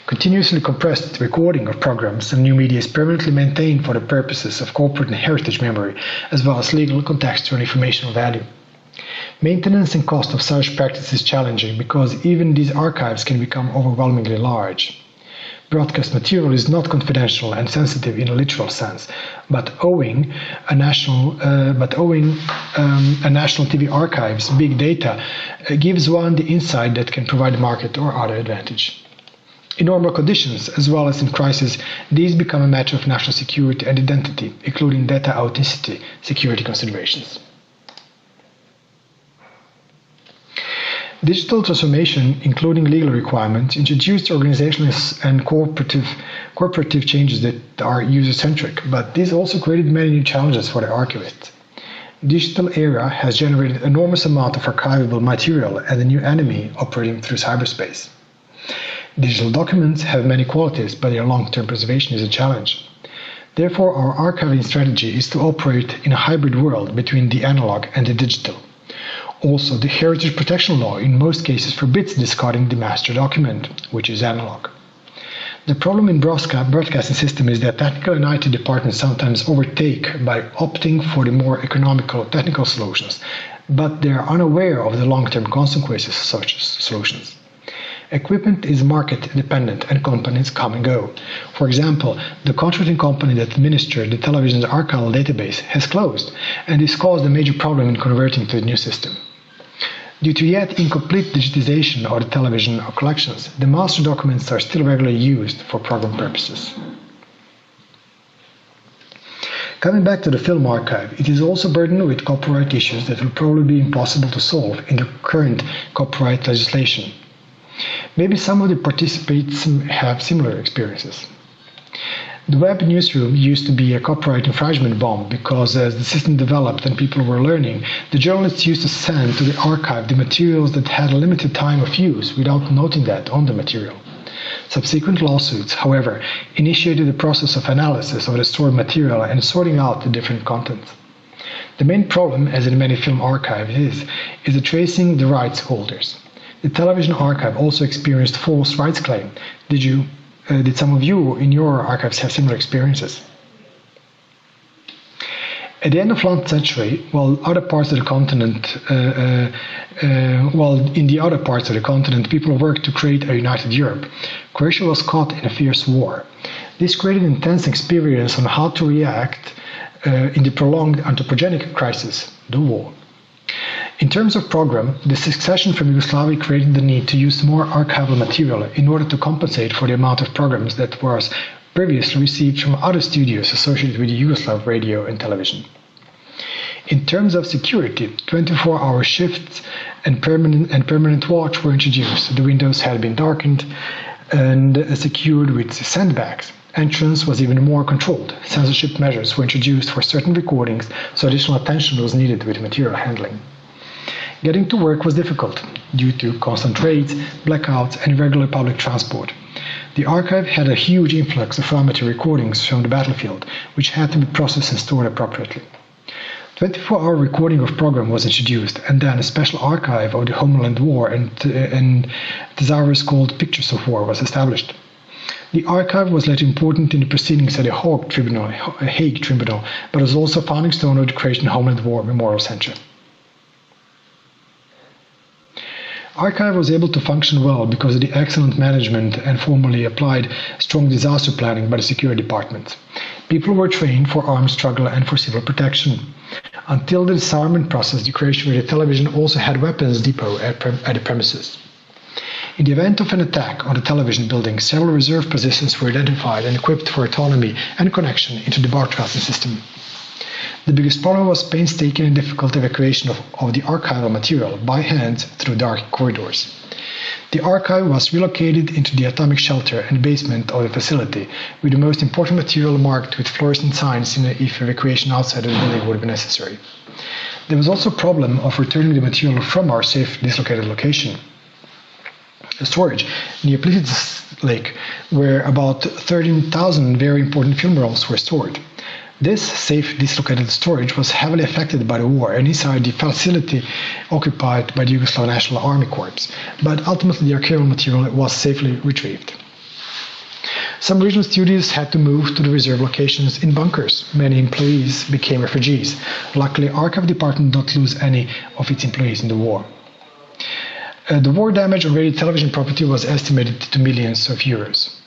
Continuously compressed recording of programs and new media is permanently maintained for the purposes of corporate and heritage memory, as well as legal, contextual, and informational value. Maintenance and cost of such practice is challenging because even these archives can become overwhelmingly large. Broadcast material is not confidential and sensitive in a literal sense, but owing a national TV archive's big data gives one the insight that can provide a market or other advantage. In normal conditions, as well as in crisis, these become a matter of national security and identity, including data authenticity security considerations. Digital transformation, including legal requirements, introduced organizational and corporative changes that are user-centric, but this also created many new challenges for the archivists. Digital era has generated enormous amount of archivable material and a new enemy operating through cyberspace. Digital documents have many qualities, but their long-term preservation is a challenge. Therefore, our archiving strategy is to operate in a hybrid world between the analog and the digital. Also, the heritage protection law in most cases forbids discarding the master document, which is analog. The problem in broadcasting system is that technical and IT departments sometimes overtake by opting for the more economical technical solutions, but they are unaware of the long-term consequences of such solutions. Equipment is market dependent and companies come and go. For example, the contracting company that administered the television's archival database has closed, and this caused a major problem in converting to the new system. Due to yet incomplete digitization of the television collections, the master documents are still regularly used for program purposes. Coming back to the film archive, it is also burdened with copyright issues that will probably be impossible to solve in the current copyright legislation. Maybe some of the participants have similar experiences. The web newsroom used to be a copyright infringement bomb because as the system developed and people were learning, the journalists used to send to the archive the materials that had a limited time of use without noting that on the material. Subsequent lawsuits, however, initiated the process of analysis of the stored material and sorting out the different contents. The main problem, as in many film archives, is the tracing the rights holders. The television archive also experienced false rights claim. Did some of you in your archives have similar experiences? At the end of last century, while in the other parts of the continent people worked to create a united Europe, Croatia was caught in a fierce war. This created intense experience on how to react in the prolonged anthropogenic crisis, the war. In terms of program, the secession from Yugoslavia created the need to use more archival material in order to compensate for the amount of programs that was previously received from other studios associated with Yugoslav radio and television. In terms of security, 24-hour shifts and permanent watch were introduced. The windows had been darkened and secured with sandbags. Entrance was even more controlled. Censorship measures were introduced for certain recordings, so additional attention was needed with material handling. Getting to work was difficult due to constant raids, blackouts, and irregular public transport. The archive had a huge influx of amateur recordings from the battlefield, which had to be processed and stored appropriately. 24-hour recording of program was introduced, and then a special archive of the Homeland War and thesaurus called Pictures of War was established. The archive was later important in the proceedings at the Hague Tribunal, but was also a founding stone of the Croatian Homeland War Memorial Center. Archive was able to function well because of the excellent management and formally applied strong disaster planning by the security department. People were trained for armed struggle and for civil protection. Until the disarmament process, the Croatian radio television also had weapons depot at the premises. In the event of an attack on the television building, several reserve positions were identified and equipped for autonomy and connection into the broadcasting system. The biggest problem was painstaking and difficult evacuation of the archival material by hand through dark corridors. The archive was relocated into the atomic shelter and basement of the facility, with the most important material marked with fluorescent signs if evacuation outside of the building would be necessary. There was also a problem of returning the material from our safe dislocated location. Storage near Plitvice Lake, where about 13,000 very important film rolls were stored. This safe dislocated storage was heavily affected by the war and inside the facility occupied by the Yugoslav National Army Corps, but ultimately the archival material was safely retrieved. Some regional studios had to move to the reserve locations in bunkers. Many employees became refugees. Luckily, the archive department did not lose any of its employees in the war. The war damage on radio television property was estimated to millions of euros.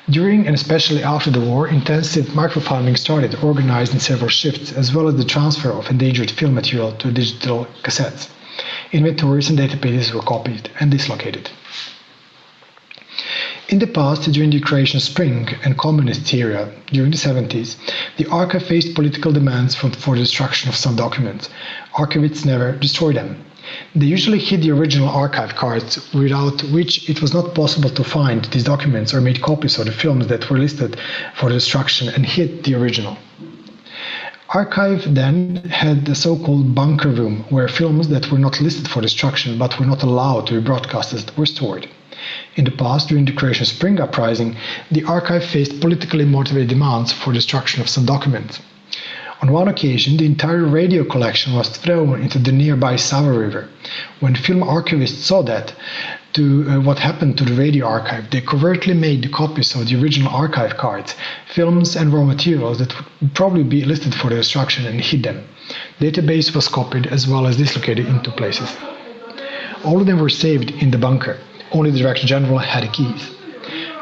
During and especially after the war, intensive microfilming started, organized in several shifts, as well as the transfer of endangered film material to digital cassettes. Inventories and databases were copied and dislocated. In the past, during the Croatian Spring and Communist era, during the 70s, the archive faced political demands for the destruction of some documents. Archivists never destroyed them. They usually hid the original archive cards, without which it was not possible to find these documents, or made copies of the films that were listed for destruction and hid the original. Archive then had the so-called bunker room, where films that were not listed for destruction but were not allowed to be broadcasted were stored. In the past, during the Croatian Spring Uprising, the archive faced politically motivated demands for destruction of some documents. On one occasion, the entire radio collection was thrown into the nearby Sava River. When film archivists saw what happened to the radio archive, they covertly made copies of the original archive cards, films and raw materials that would probably be listed for destruction, and hid them. The database was copied as well as dislocated into places. All of them were saved in the bunker. Only the Director General had the keys.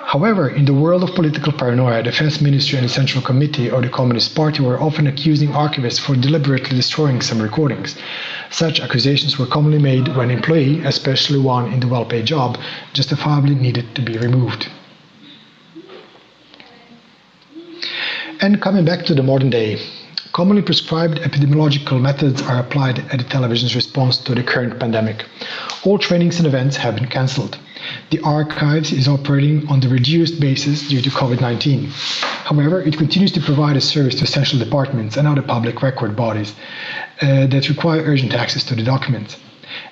However, in the world of political paranoia, the Defense Ministry and the Central Committee of the Communist Party were often accusing archivists for deliberately destroying some recordings. Such accusations were commonly made when an employee, especially one in the well-paid job, justifiably needed to be removed. And coming back to the modern day, commonly prescribed epidemiological methods are applied at the television's response to the current pandemic. All trainings and events have been cancelled. The archives is operating on the reduced basis due to COVID-19. However, it continues to provide a service to essential departments and other public record bodies that require urgent access to the documents.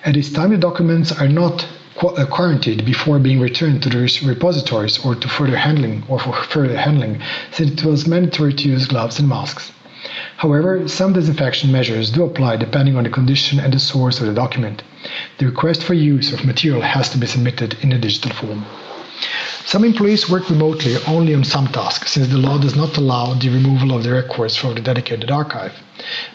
At this time, the documents are not quarantined before being returned to the repositories or to further handling since it was mandatory to use gloves and masks. However, some disinfection measures do apply depending on the condition and the source of the document. The request for use of material has to be submitted in a digital form. Some employees work remotely only on some tasks, since the law does not allow the removal of the records from the dedicated archive.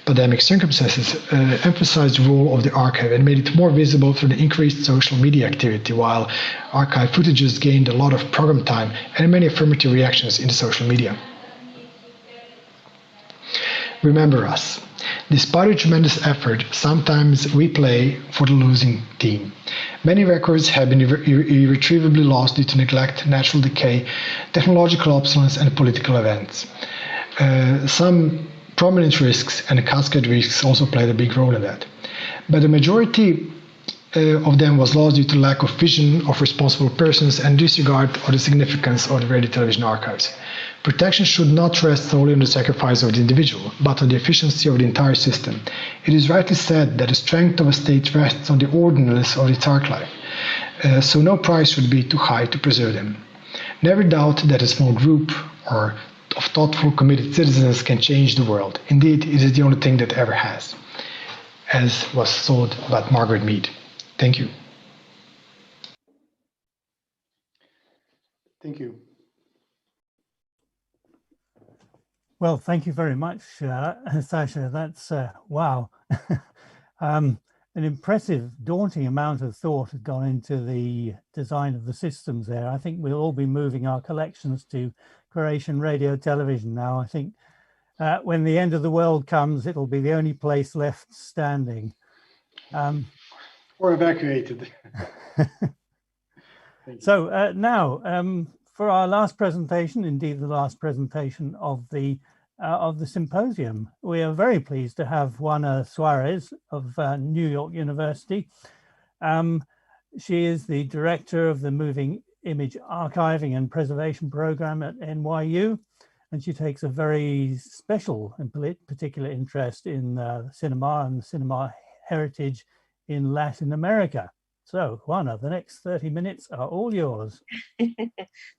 Pandemic circumstances emphasized the role of the archive and made it more visible through the increased social media activity, while archive footages gained a lot of program time and many affirmative reactions in the social media. Remember us. Despite a tremendous effort, sometimes we play for the losing team. Many records have been irretrievably lost due to neglect, natural decay, technological obsolescence, and political events. Some prominent risks and cascade risks also played a big role in that. But the majority of them was lost due to lack of vision of responsible persons and disregard of the significance of the radio television archives. Protection should not rest solely on the sacrifice of the individual, but on the efficiency of the entire system. It is rightly said that the strength of a state rests on the orderliness of its archive, so no price should be too high to preserve them. Never doubt that a small group of thoughtful, committed citizens can change the world. Indeed, it is the only thing that ever has, as was thought about Margaret Mead. Thank you. Thank you. Well, thank you very much, Sasha. That's, wow. An impressive, daunting amount of thought had gone into the design of the systems there. I think we'll all be moving our collections to Croatian radio television now. I think when the end of the world comes, it'll be the only place left standing. Or evacuated. So now, for our last presentation, indeed the last presentation of the symposium, we are very pleased to have Juana Suarez of New York University. She is the director of the Moving Image Archiving and Preservation Program at NYU, and she takes a very special and particular interest in cinema and cinema heritage in Latin America. So, Juana, the next 30 minutes are all yours.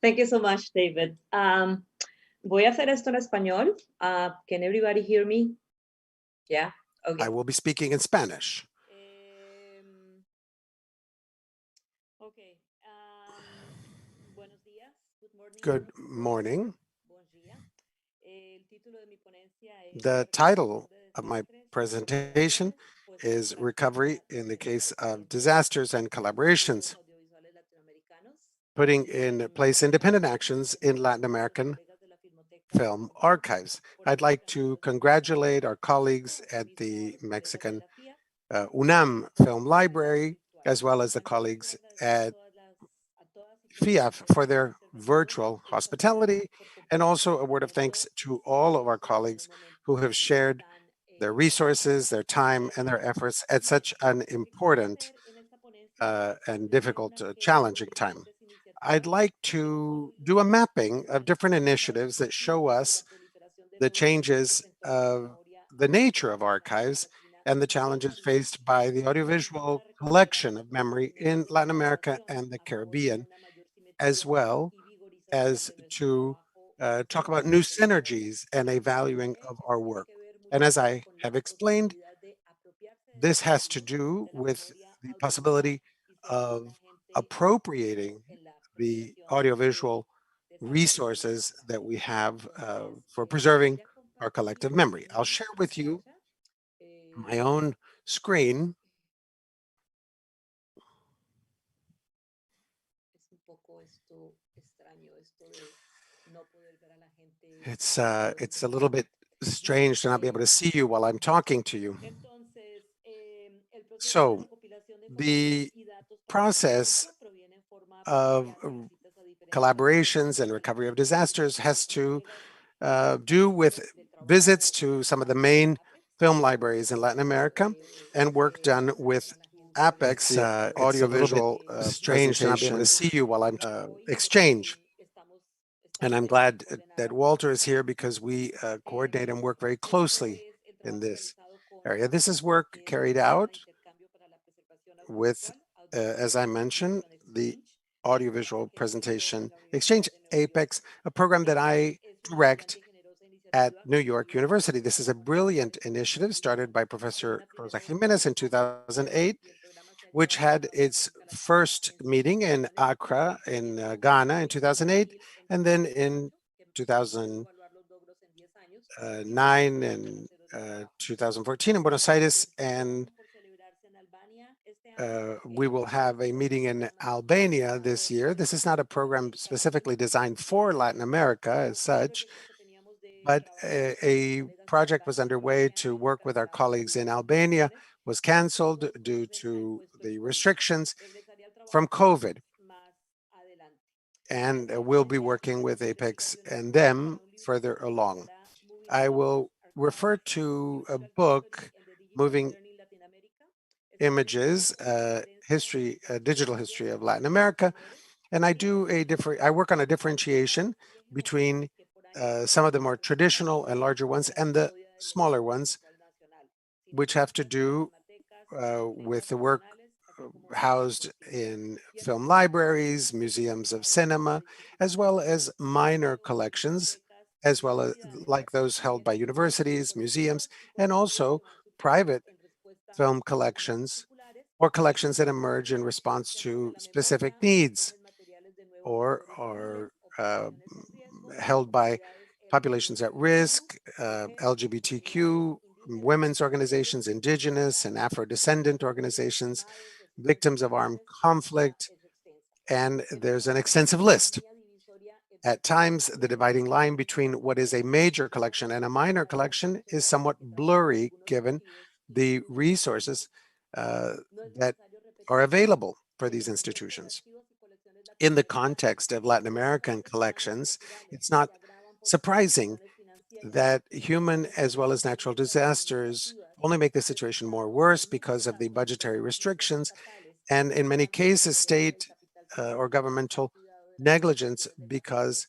Thank you so much, David. Voy a hacer esto en español. Can everybody hear me? Yeah? Okay. I will be speaking in Spanish. Okay. Buenos días. Good morning. Good morning. The title of my presentation is Recovery in the Case of Disasters and Collaborations, putting in place independent actions in Latin American film archives. I'd like to congratulate our colleagues at the Mexican UNAM Film Library, as well as the colleagues at FIAF for their virtual hospitality, and also a word of thanks to all of our colleagues who have shared their resources, their time, and their efforts at such an important and difficult, challenging time. I'd like to do a mapping of different initiatives that show us the changes of the nature of archives and the challenges faced by the audiovisual collection of memory in Latin America and the Caribbean, as well as to talk about new synergies and a valuing of our work. And as I have explained, this has to do with the possibility of appropriating the audiovisual resources that we have for preserving our collective memory. I'll share with you my own screen. It's a little bit strange to not be able to see you while I'm talking to you. So the process of collaborations and recovery of disasters has to do with visits to some of the main film libraries in Latin America and work done with Apex audiovisual strange to not be able to see you while I'm exchange. And I'm glad that Walter is here because we coordinate and work very closely in this area. This is work carried out with as I mentioned, the audiovisual presentation exchange, APEX, a program that I direct at New York University. This is a brilliant initiative started by Professor Rosa Jimenez in 2008, which had its first meeting in Accra in Ghana in 2008, and then in 2009 and 2014 in Buenos Aires, and we will have a meeting in Albania this year. This is not a program specifically designed for Latin America as such, but a project was underway to work with our colleagues in Albania, was canceled due to the restrictions from COVID. And we'll be working with Apex and them further along. I will refer to a book, Moving Images, Digital History of Latin America. And I work on a differentiation between some of the more traditional and larger ones and the smaller ones, which have to do with the work housed in film libraries, museums of cinema, as well as minor collections, as well as like those held by universities, museums, and also private film collections or collections that emerge in response to specific needs or are held by populations at risk, LGBTQ, women's organizations, indigenous and Afro-descendant organizations, victims of armed conflict, and there's an extensive list. At times, the dividing line between what is a major collection and a minor collection is somewhat blurry given the resources that are available for these institutions. In the context of Latin American collections, it's not surprising that human as well as natural disasters only make the situation more worse because of the budgetary restrictions, and in many cases, state or governmental negligence because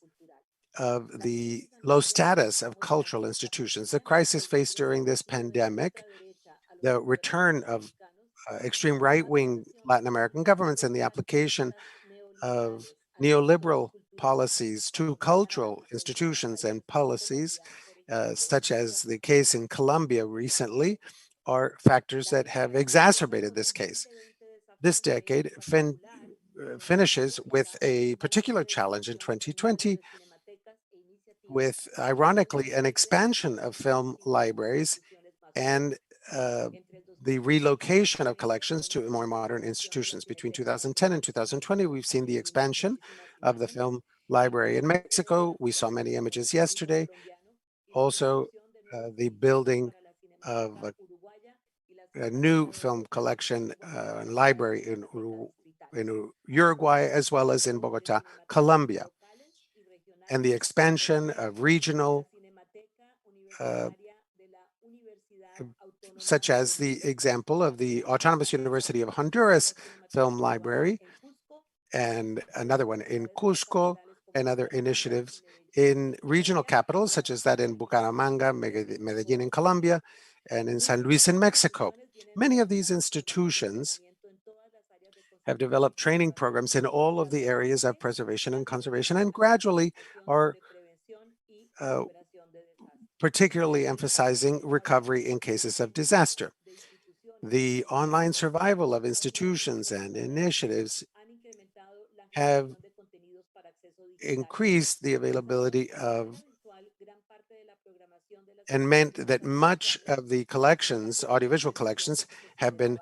of the low status of cultural institutions. The crisis faced during this pandemic, the return of extreme right-wing Latin American governments and the application of neoliberal policies to cultural institutions and policies, such as the case in Colombia recently, are factors that have exacerbated this case. This decade finishes with a particular challenge in 2020, with, ironically, an expansion of film libraries and the relocation of collections to more modern institutions. Between 2010 and 2020, we've seen the expansion of the film library in Mexico. We saw many images yesterday. Also, the building of a new film collection and library in Uruguay, as well as in Bogota, Colombia, and the expansion of regional such as the example of the Autonomous University of Honduras Film Library, and another one in Cusco, and other initiatives in regional capitals, such as that in Bucaramanga, Medellin in Colombia, and in San Luis in Mexico. Many of these institutions have developed training programs in all of the areas of preservation and conservation, and gradually are particularly emphasizing recovery in cases of disaster. The online survival of institutions and initiatives have increased the availability of and meant that much of the collections, audiovisual collections, have been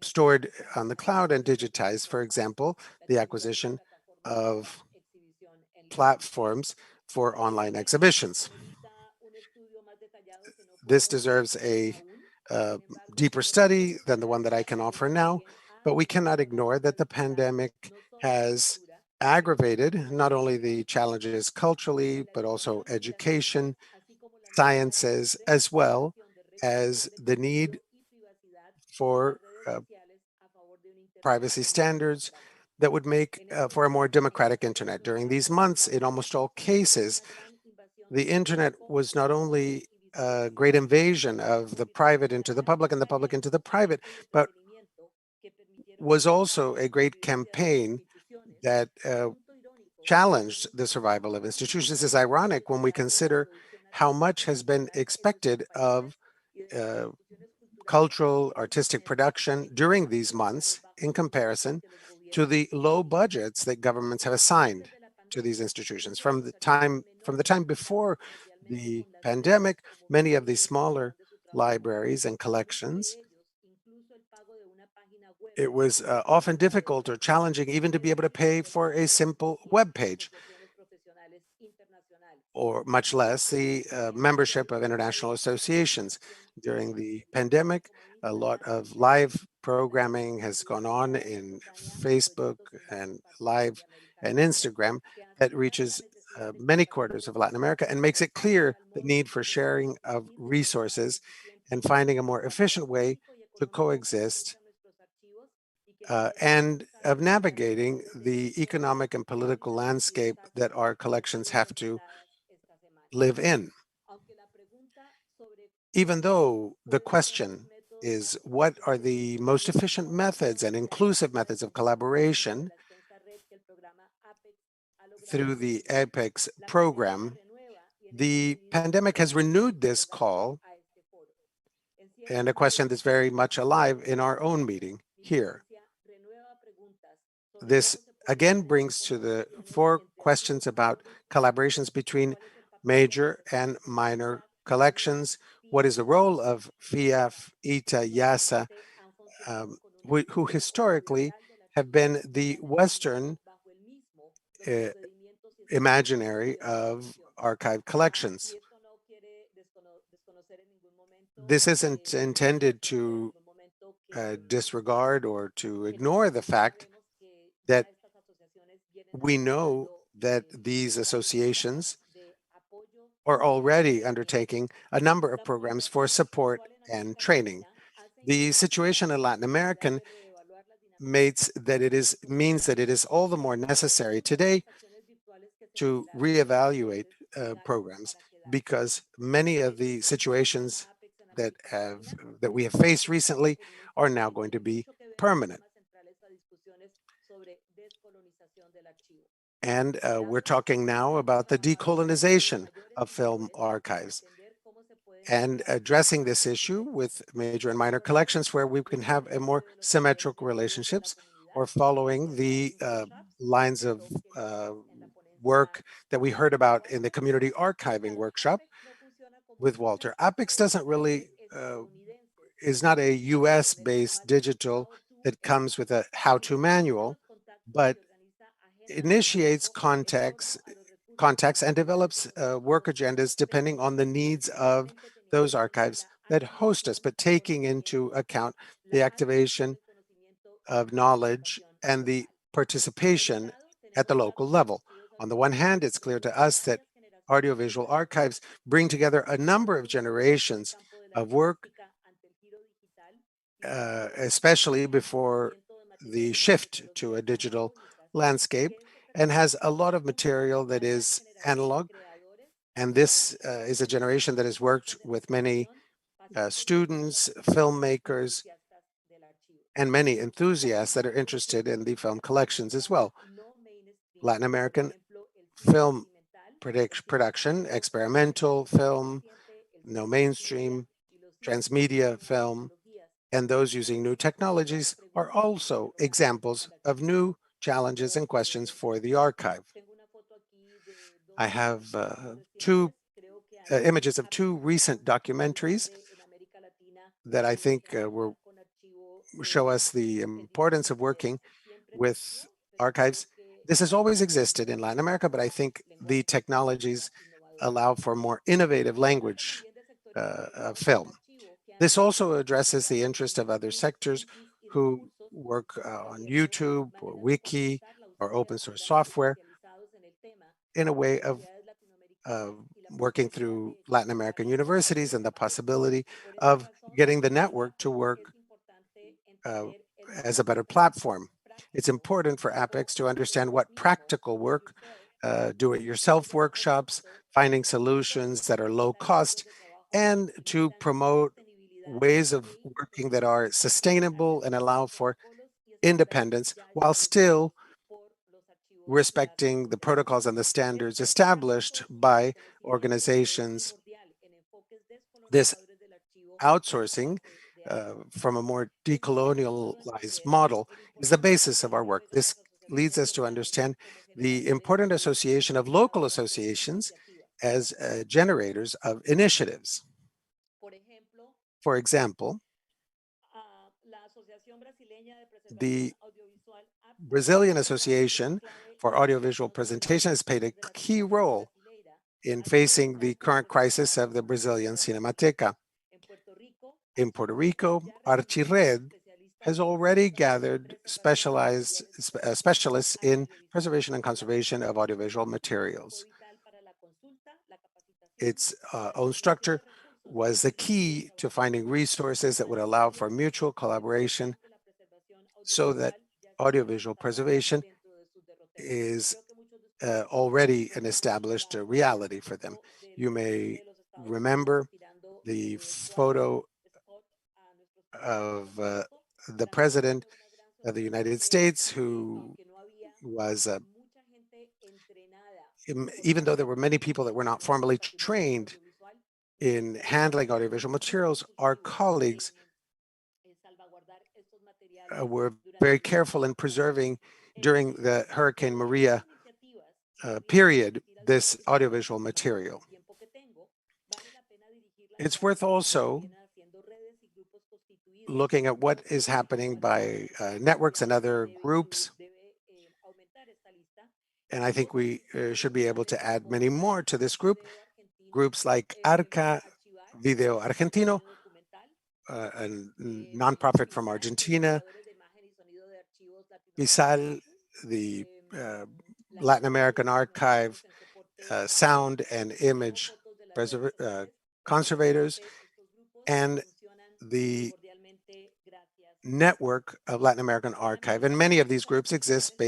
stored on the cloud and digitized. For example, the acquisition of platforms for online exhibitions. This deserves a deeper study than the one that I can offer now, but we cannot ignore that the pandemic has aggravated not only the challenges culturally, but also education, sciences, as well as the need for privacy standards that would make for a more democratic internet. During these months, in almost all cases, the internet was not only a great invasion of the private into the public and the public into the private, but was also a great campaign that challenged the survival of institutions. It's ironic when we consider how much has been expected of cultural, artistic production during these months in comparison to the low budgets that governments have assigned to these institutions. From the time before the pandemic, many of these smaller libraries and collections, it was often difficult or challenging even to be able to pay for a simple web page, or much less the membership of international associations. During the pandemic, a lot of live programming has gone on in Facebook and live and Instagram that reaches many quarters of Latin America and makes it clear the need for sharing of resources and finding a more efficient way to coexist and of navigating the economic and political landscape that our collections have to live in. Even though the question is what are the most efficient methods and inclusive methods of collaboration through the APEX program, the pandemic has renewed this call and a question that's very much alive in our own meeting here. This again brings to the four questions about collaborations between major and minor collections. What is the role of FIAF, ITA, YASA, who historically have been the Western imaginary of archive collections? This isn't intended to disregard or to ignore the fact that we know that these associations are already undertaking a number of programs for support and training. The situation in Latin America means that it is all the more necessary today to reevaluate programs, because many of the situations that we have faced recently are now going to be permanent. And we're talking now about the decolonization of film archives and addressing this issue with major and minor collections where we can have a more symmetrical relationships, or following the lines of work that we heard about in the community archiving workshop with Walter. APEX doesn't really, is not a US-based digital that comes with a how-to manual, but initiates contacts and develops work agendas depending on the needs of those archives that host us, but taking into account the activation of knowledge and the participation at the local level. On the one hand, it's clear to us that audiovisual archives bring together a number of generations of work, especially before the shift to a digital landscape, and has a lot of material that is analog. And this is a generation that has worked with many students, filmmakers, and many enthusiasts that are interested in the film collections as well. Latin American film production, experimental film, no mainstream, transmedia film, and those using new technologies are also examples of new challenges and questions for the archive. I have two images of two recent documentaries that I think will show us the importance of working with archives. This has always existed in Latin America, but I think the technologies allow for more innovative language of film. This also addresses the interest of other sectors who work on YouTube or Wiki or open source software in a way of working through Latin American universities and the possibility of getting the network to work as a better platform. It's important for APEX to understand what practical work, do-it-yourself workshops, finding solutions that are low cost, and to promote ways of working that are sustainable and allow for independence while still respecting the protocols and the standards established by organizations. This outsourcing from a more decolonialized model is the basis of our work. This leads us to understand the important association of local associations as generators of initiatives. For example, the Brazilian Association for Audiovisual Presentation has played a key role in facing the current crisis of the Brazilian Cinematheca. In Puerto Rico, Archired has already gathered specialists in preservation and conservation of audiovisual materials. Its own structure was the key to finding resources that would allow for mutual collaboration so that audiovisual preservation is already an established reality for them. You may remember the photo of the President of the United States, who was, even though there were many people that were not formally trained in handling audiovisual materials, our colleagues were very careful in preserving during the Hurricane Maria period this audiovisual material. It's worth also looking at what is happening by networks and other groups. And I think we should be able to add many more to this group. Groups like Arca Video Argentino, a nonprofit from Argentina, PISAL, the Latin American Archive, sound and image conservators, and the network of Latin American Archive. And many of these groups exist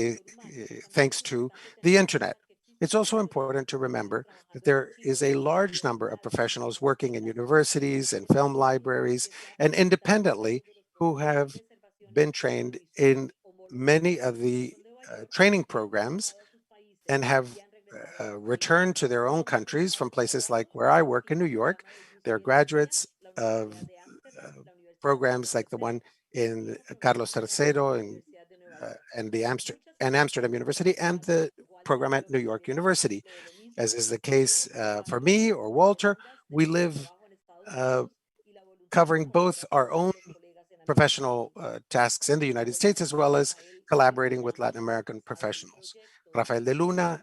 thanks to the internet. It's also important to remember that there is a large number of professionals working in universities and film libraries and independently who have been trained in many of the training programs and have returned to their own countries from places like where I work in New York. They're graduates of programs like the one in Carlos III and Amsterdam University and the program at New York University. As is the case for me or Walter, we live covering both our own professional tasks in the United States as well as collaborating with Latin American professionals. Rafael de Luna,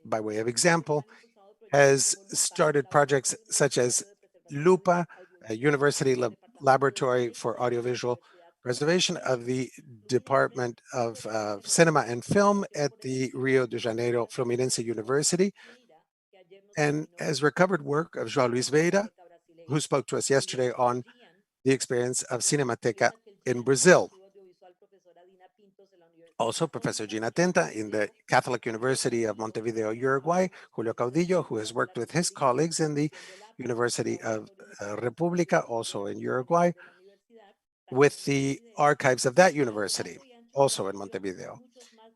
by way of example, has started projects such as LUPA, a university laboratory for audiovisual preservation of the Department of Cinema and Film at the Rio de Janeiro Fluminense University, and has recovered work of João Luis Vieira, who spoke to us yesterday on the experience of Cinematheca in Brazil. Also, Professor Gina Tenta in the Catholic University of Montevideo, Uruguay, Julio Caudillo, who has worked with his colleagues in the University of República, also in Uruguay, with the archives of that university, also in Montevideo.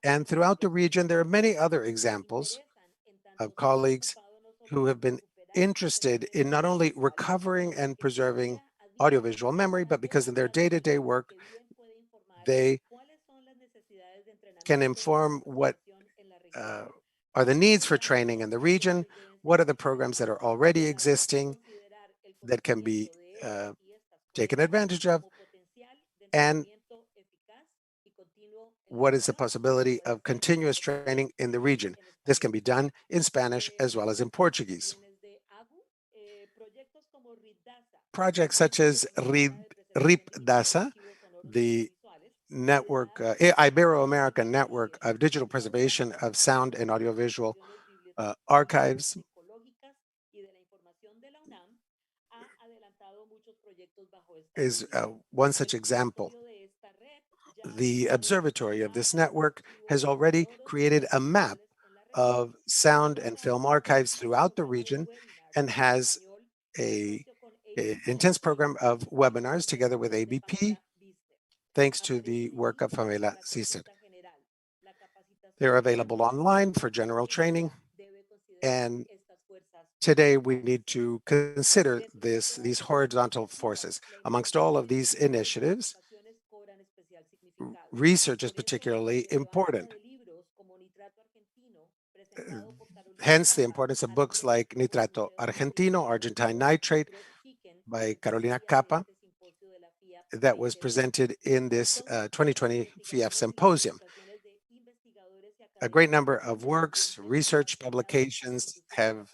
And throughout the region, there are many other examples of colleagues who have been interested in not only recovering and preserving audiovisual memory, but because in their day-to-day work, they can inform what are the needs for training in the region, what are the programs that are already existing that can be taken advantage of, and what is the possibility of continuous training in the region. This can be done in Spanish as well as in Portuguese. Projects such as RIPDASA, the network, Ibero-American Network of Digital Preservation of Sound and Audiovisual Archives, is one such example. The observatory of this network has already created a map of sound and film archives throughout the region and has an intense program of webinars together with ABP thanks to the work of Pamela Cister. They're available online for general training, and today we need to consider these horizontal forces. Amongst all of these initiatives, research is particularly important. Hence the importance of books like Nitrato Argentino, Argentine Nitrate by Carolina Capa, that was presented in this 2020 FIAF Symposium. A great number of works, research publications have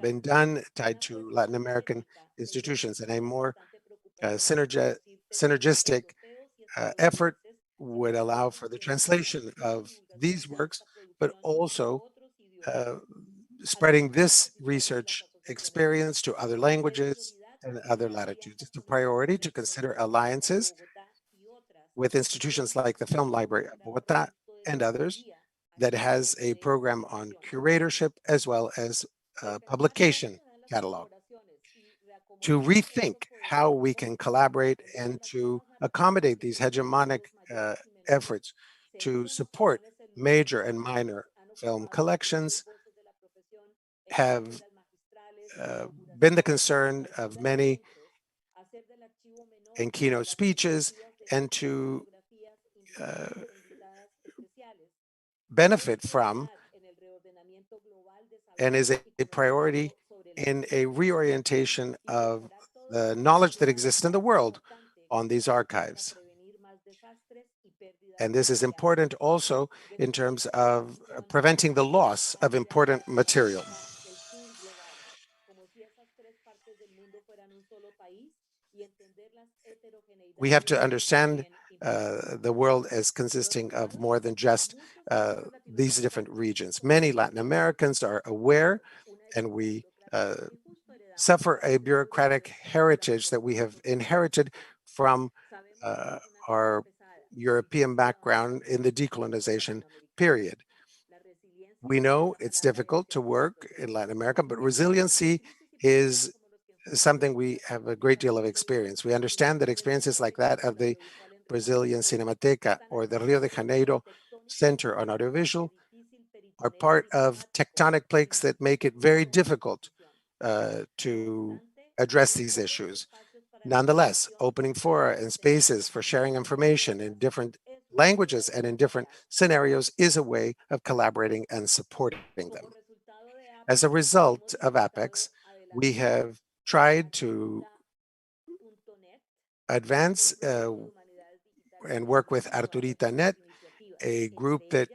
been done tied to Latin American institutions, and a more synergistic effort would allow for the translation of these works, but also spreading this research experience to other languages and other latitudes. It's a priority to consider alliances with institutions like the Film Library of Bogota and others that has a program on curatorship as well as publication catalog, to rethink how we can collaborate and to accommodate these hegemonic efforts to support major and minor film collections have been the concern of many in keynote speeches, and to benefit from, and is a priority in a reorientation of the knowledge that exists in the world on these archives. And this is important also in terms of preventing the loss of important material. We have to understand the world as consisting of more than just these different regions. Many Latin Americans are aware, and we suffer a bureaucratic heritage that we have inherited from our European background in the decolonization period. We know it's difficult to work in Latin America, but resiliency is something we have a great deal of experience. We understand that experiences like that of the Brazilian Cinematheca or the Rio de Janeiro Center on Audiovisual are part of tectonic plates that make it very difficult to address these issues. Nonetheless, opening fora and spaces for sharing information in different languages and in different scenarios is a way of collaborating and supporting them. As a result of APEX, we have tried to advance and work with Arturita.net, a group that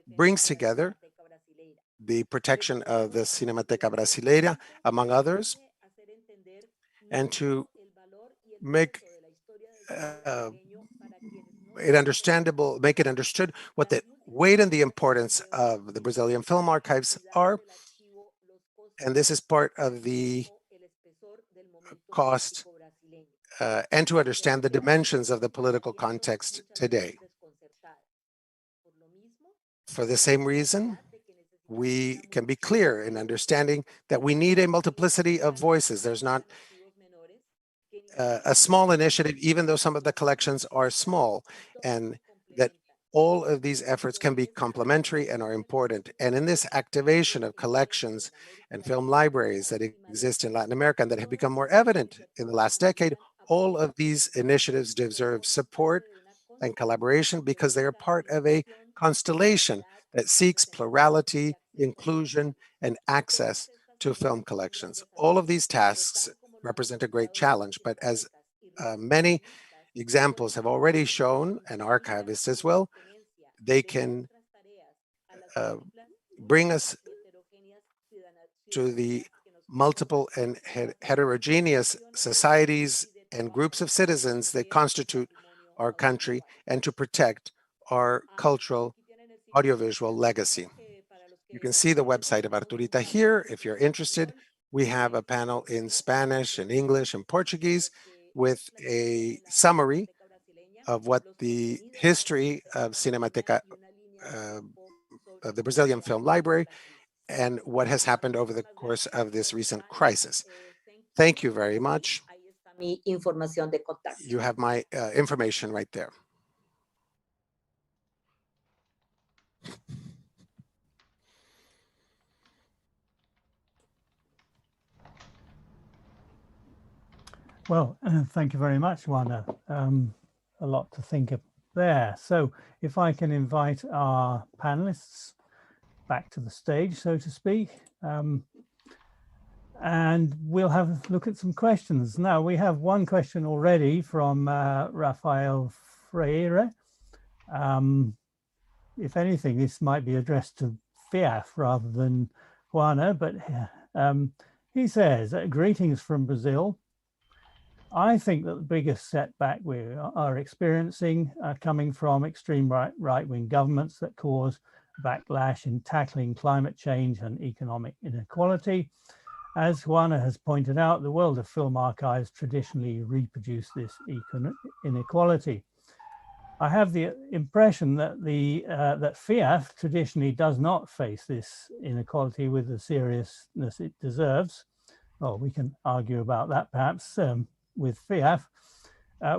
brings together the protection of the Cinemateca Brasileira, among others, and to make it understood what the weight and the importance of the Brazilian Film Archives are. And this is part of the cost and to understand the dimensions of the political context today. For the same reason, we can be clear in understanding that we need a multiplicity of voices. There's not a small initiative, even though some of the collections are small, and that all of these efforts can be complementary and are important. And in this activation of collections and film libraries that exist in Latin America and that have become more evident in the last decade, all of these initiatives deserve support and collaboration because they are part of a constellation that seeks plurality, inclusion, and access to film collections. All of these tasks represent a great challenge, but as many examples have already shown, and archivists as well, they can bring us to the multiple and heterogeneous societies and groups of citizens that constitute our country, and to protect our cultural audiovisual legacy. You can see the website of Arturita here if you're interested. We have a panel in Spanish and English and Portuguese with a summary of what the history of Cinemateca, of the Brazilian Film Library, and what has happened over the course of this recent crisis. Thank you very much. You have my information right there. Well, thank you very much, Juana. A lot to think of there. So if I can invite our panelists back to the stage, so to speak, and we'll have a look at some questions. Now, we have one question already from Rafael Freire. If anything, this might be addressed to FIAF rather than Juana, but he says, greetings from Brazil. I think that the biggest setback we are experiencing are coming from extreme right-wing governments that cause backlash in tackling climate change and economic inequality. As Juana has pointed out, the world of film archives traditionally reproduce this inequality. I have the impression that that FIAF traditionally does not face this inequality with the seriousness it deserves. Well, we can argue about that perhaps with FIAF.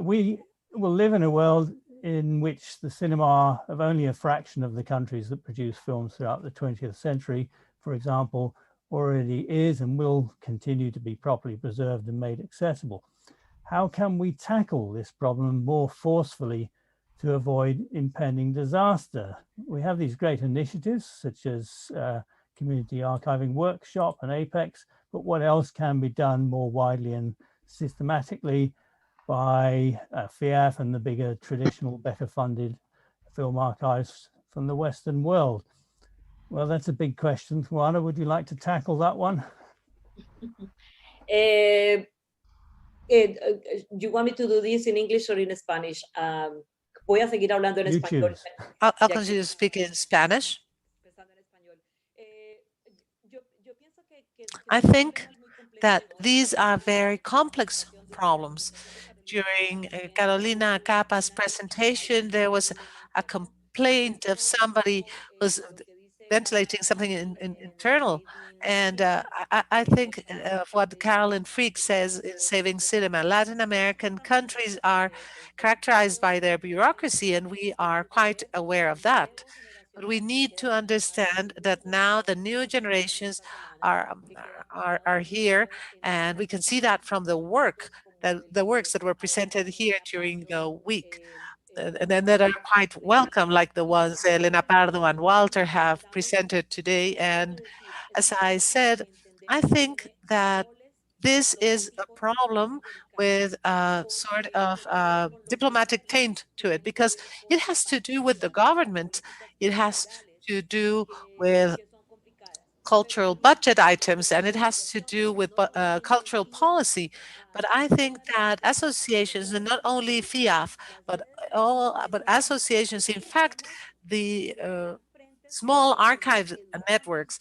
We will live in a world in which the cinema of only a fraction of the countries that produce films throughout the 20th century, for example, already is and will continue to be properly preserved and made accessible. How can we tackle this problem more forcefully to avoid impending disaster? We have these great initiatives such as Community Archiving Workshop and APEX, but what else can be done more widely and systematically by FIAF and the bigger traditional, better funded film archives from the Western world? Well, that's a big question. Juana, would you like to tackle that one? You want me to do this in English or in Spanish? Voy a seguir hablando en español. I'll continue to speak in Spanish. I think that these are very complex problems. During Carolina Capa's presentation, there was a complaint of somebody who was ventilating something internal. And I think of what Carolyn Freak says in Saving Cinema. Latin American countries are characterized by their bureaucracy, and we are quite aware of that. But we need to understand that now the new generations are here, and we can see that from the works that were presented here during the week. And then that are quite welcome, like the ones Elena Pardo and Walter have presented today. And as I said, I think that this is a problem with a sort of diplomatic taint to it, because it has to do with the government. It has to do with cultural budget items, and it has to do with cultural policy. But I think that associations, and not only FIAF, but associations, in fact, the small archive networks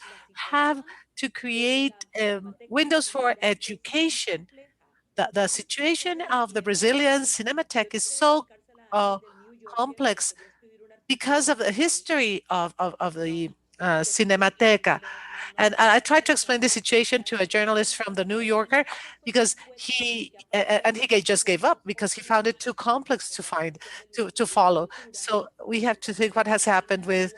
have to create windows for education. The situation of the Brazilian Cinematheque is so complex because of the history of the Cinemateca. And I tried to explain the situation to a journalist from the New Yorker, because he just gave up because he found it too complex to follow. So we have to think what has happened with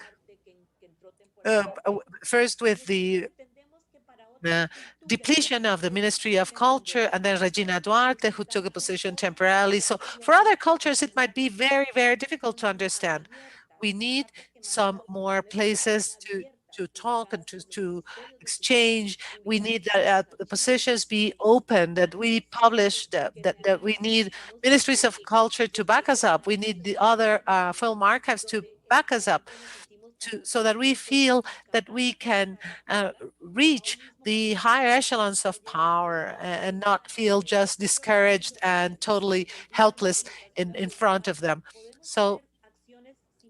first with the depletion of the Ministry of Culture, and then Regina Duarte, who took a position temporarily. So for other cultures, it might be very, very difficult to understand. We need some more places to talk and to exchange. We need that the positions be open, that we publish, that we need ministries of culture to back us up. We need the other film archives to back us up, so that we feel that we can reach the higher echelons of power and not feel just discouraged and totally helpless in front of them. So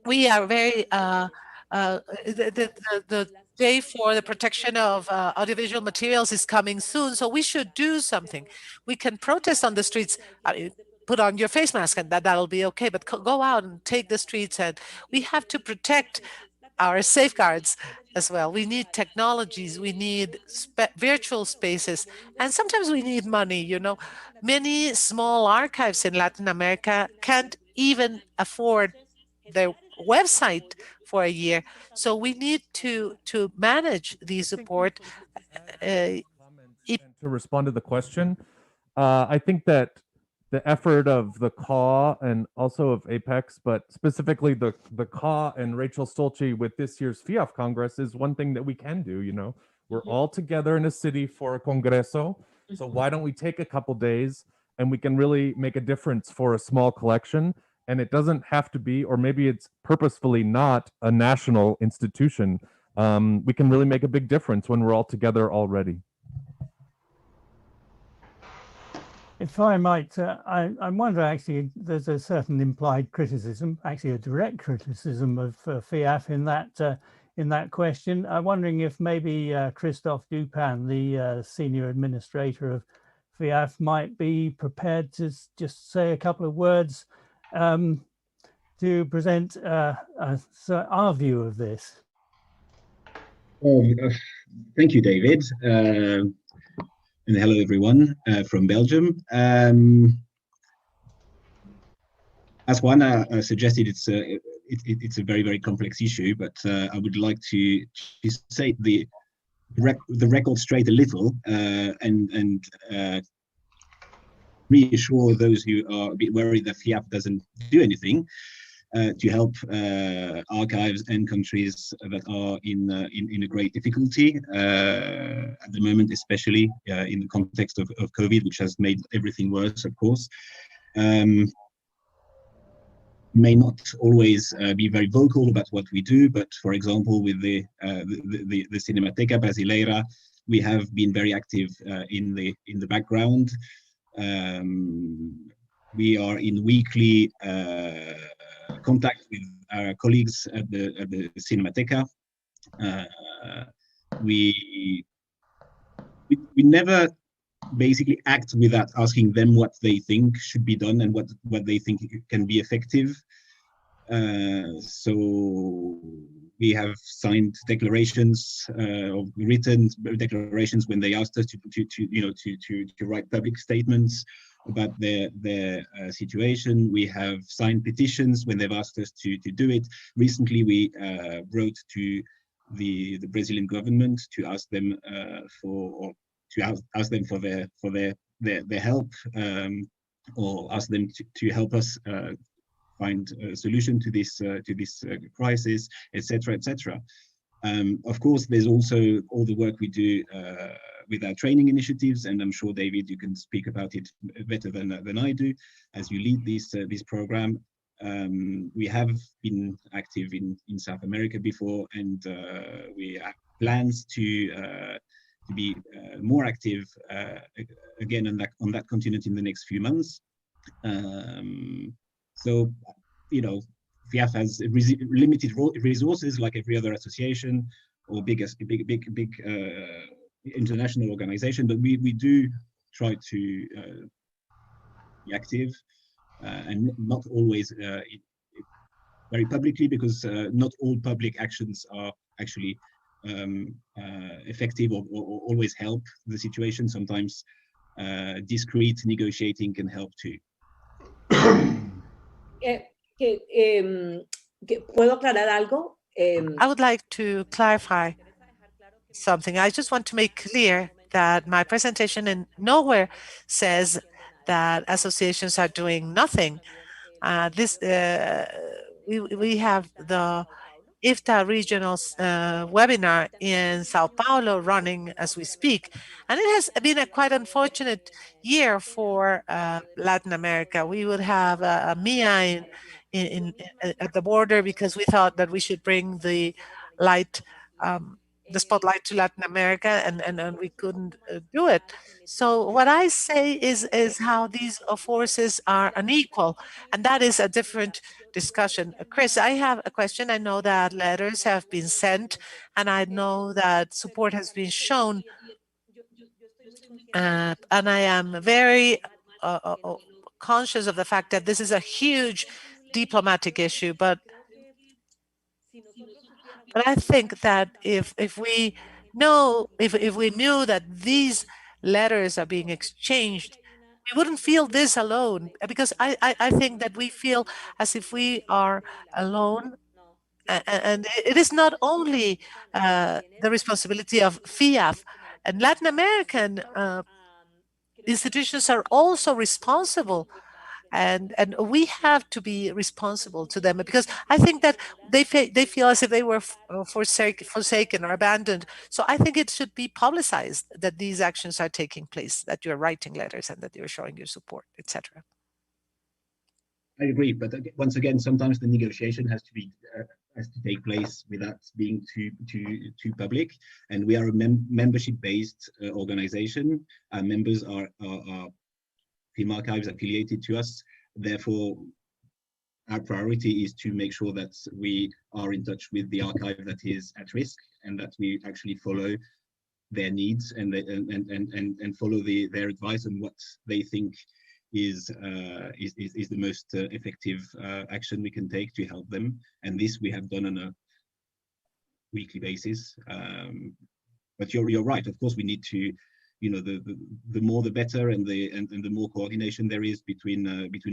we are very, the day for the protection of audiovisual materials is coming soon, so we should do something. We can protest on the streets. Put on your face mask and that'll be okay, but go out and take the streets, and we have to protect our safeguards as well. We need technologies, we need virtual spaces, and sometimes we need money. You know, many small archives in Latin America can't even afford their website for a year. So we need to manage the support. To respond to the question, I think that the effort of the CAW and also of Apex, but specifically the CAW and Rachel Stolce with this year's FIAF Congress is one thing that we can do. You know, we're all together in a city for a Congreso. So why don't we take a couple days and we can really make a difference for a small collection? And it doesn't have to be, or maybe it's purposefully not a national institution. We can really make a big difference when we're all together already. If I might, I wonder actually, there's a certain implied criticism, actually a direct criticism of FIAF in that question. I'm wondering if maybe Christophe Dupin, the senior administrator of FIAF, might be prepared to just say a couple of words to present our view of this. Oh, thank you, David. And hello, everyone from Belgium. As Juana suggested, it's a very, very complex issue, but I would like to set the record straight a little and reassure those who are a bit worried that FIAF doesn't do anything to help archives and countries that are in a great difficulty at the moment, especially in the context of COVID, which has made everything worse, of course. May not always be very vocal about what we do, but for example, with the Cinemateca Brasileira, we have been very active in the background. We are in weekly contact with our colleagues at the Cinematheca. We never basically act without asking them what they think should be done and what they think can be effective. So we have signed declarations or written declarations when they asked us to write public statements about their situation. We have signed petitions when they've asked us to do it. Recently, we wrote to the Brazilian government to ask them for their help, or ask them to help us find a solution to this crisis, etc., etc. Of course, there's also all the work we do with our training initiatives, and I'm sure, David, you can speak about it better than I do, as you lead this program. We have been active in South America before, and we have plans to be more active again on that continent in the next few months. So, FIAF has limited resources like every other association or big international organization, but we do try to be active and not always very publicly, because not all public actions are actually effective or always help the situation. Sometimes discreet negotiating can help too. ¿Puedo aclarar algo? I would like to clarify something. I just want to make clear that my presentation in nowhere says that associations are doing nothing. We have the IFTA regional webinar in Sao Paulo running as we speak. And it has been a quite unfortunate year for Latin America. We would have a MIA at the border because we thought that we should bring the spotlight to Latin America, and we couldn't do it. So what I say is how these forces are unequal, and that is a different discussion. Chris, I have a question. I know that letters have been sent, and I know that support has been shown, and I am very conscious of the fact that this is a huge diplomatic issue, but I think that if we knew that these letters are being exchanged, we wouldn't feel this alone, because I think that we feel as if we are alone, and it is not only the responsibility of FIAF and Latin American institutions are also responsible, and we have to be responsible to them, because I think that they feel as if they were forsaken or abandoned. So I think it should be publicized that these actions are taking place, that you're writing letters and that you're showing your support, etc. I agree, but once again, sometimes the negotiation has to take place without being too public. And we are a membership-based organization. Our members are film archives affiliated to us. Therefore, our priority is to make sure that we are in touch with the archive that is at risk, and that we actually follow their needs and follow their advice on what they think is the most effective action we can take to help them. And this we have done on a weekly basis. But you're right. Of course, we need to, the more the better, and the more coordination there is between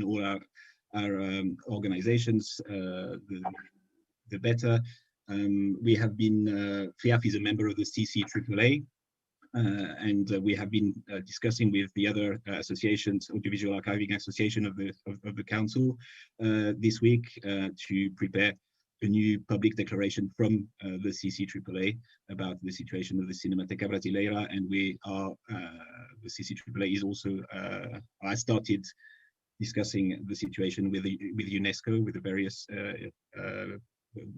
all our organizations, the better. We have been FIAF is a member of the CCAAA. And we have been discussing with the other associations, Audiovisual Archiving Association of the Council, this week to prepare a new public declaration from the CCAAA about the situation of the Cinemateca Brasileira. And we are, the CCAAA is also, I started discussing the situation with UNESCO, with the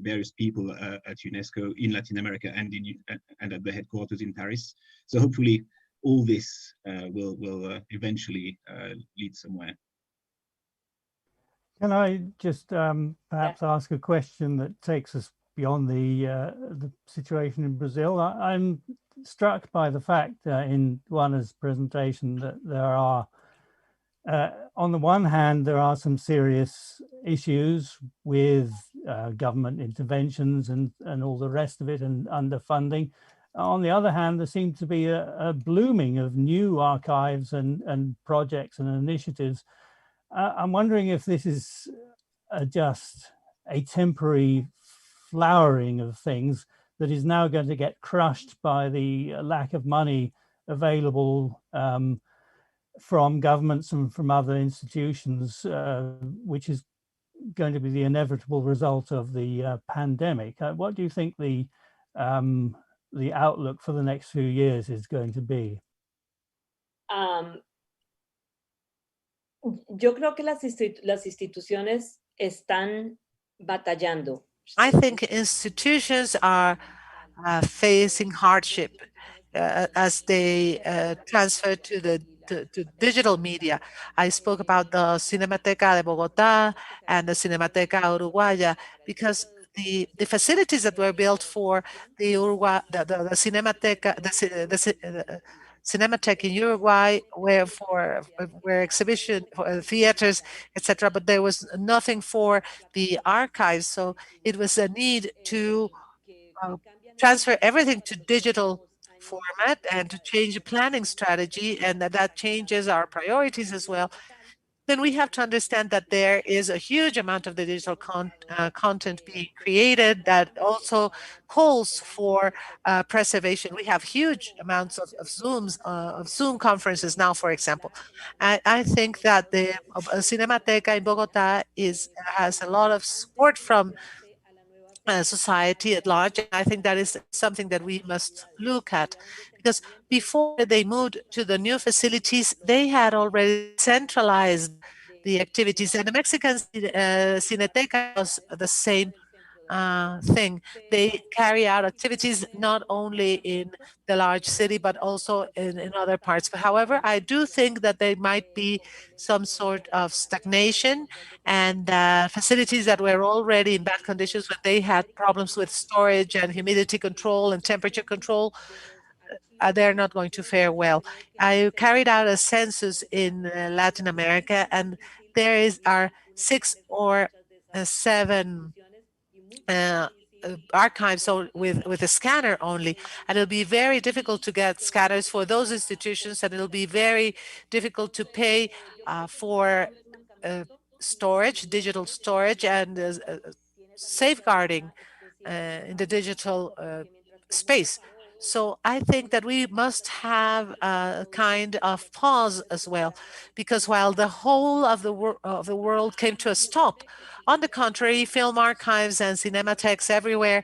various people at UNESCO in Latin America and at the headquarters in Paris. So hopefully all this will eventually lead somewhere. Can I just perhaps ask a question that takes us beyond the situation in Brazil? I'm struck by the fact in Juana's presentation that there are, on the one hand, there are some serious issues with government interventions and all the rest of it, and underfunding. On the other hand, there seems to be a blooming of new archives and projects and initiatives. I'm wondering if this is just a temporary flowering of things that is now going to get crushed by the lack of money available from governments and from other institutions, which is going to be the inevitable result of the pandemic. What do you think the outlook for the next few years is going to be? Yo creo que las instituciones están batallando. I think institutions are facing hardship as they transfer to digital media. I spoke about the Cinemateca de Bogotá and the Cinemateca Uruguaya, because the facilities that were built for the Cinemateca, the Cinematheque in Uruguay were exhibition for theaters, etc., but there was nothing for the archives. So it was a need to transfer everything to digital format and to change the planning strategy, and that changes our priorities as well. Then we have to understand that there is a huge amount of the digital content being created that also calls for preservation. We have huge amounts of Zoom conferences now, for example. I think that the Cinemateca in Bogotá has a lot of support from society at large. I think that is something that we must look at, because before they moved to the new facilities, they had already centralized the activities, and the Mexican Cineteca was the same thing. They carry out activities not only in the large city, but also in other parts. But however, I do think that there might be some sort of stagnation, and facilities that were already in bad conditions, when they had problems with storage and humidity control and temperature control, they're not going to fare well. I carried out a census in Latin America, and there are 6 or 7 archives with a scanner only, and it'll be very difficult to get scanners for those institutions, and it'll be very difficult to pay for storage, digital storage, and safeguarding in the digital space. So I think that we must have a kind of pause as well, because while the whole of the world came to a stop, on the contrary, film archives and cinematheques everywhere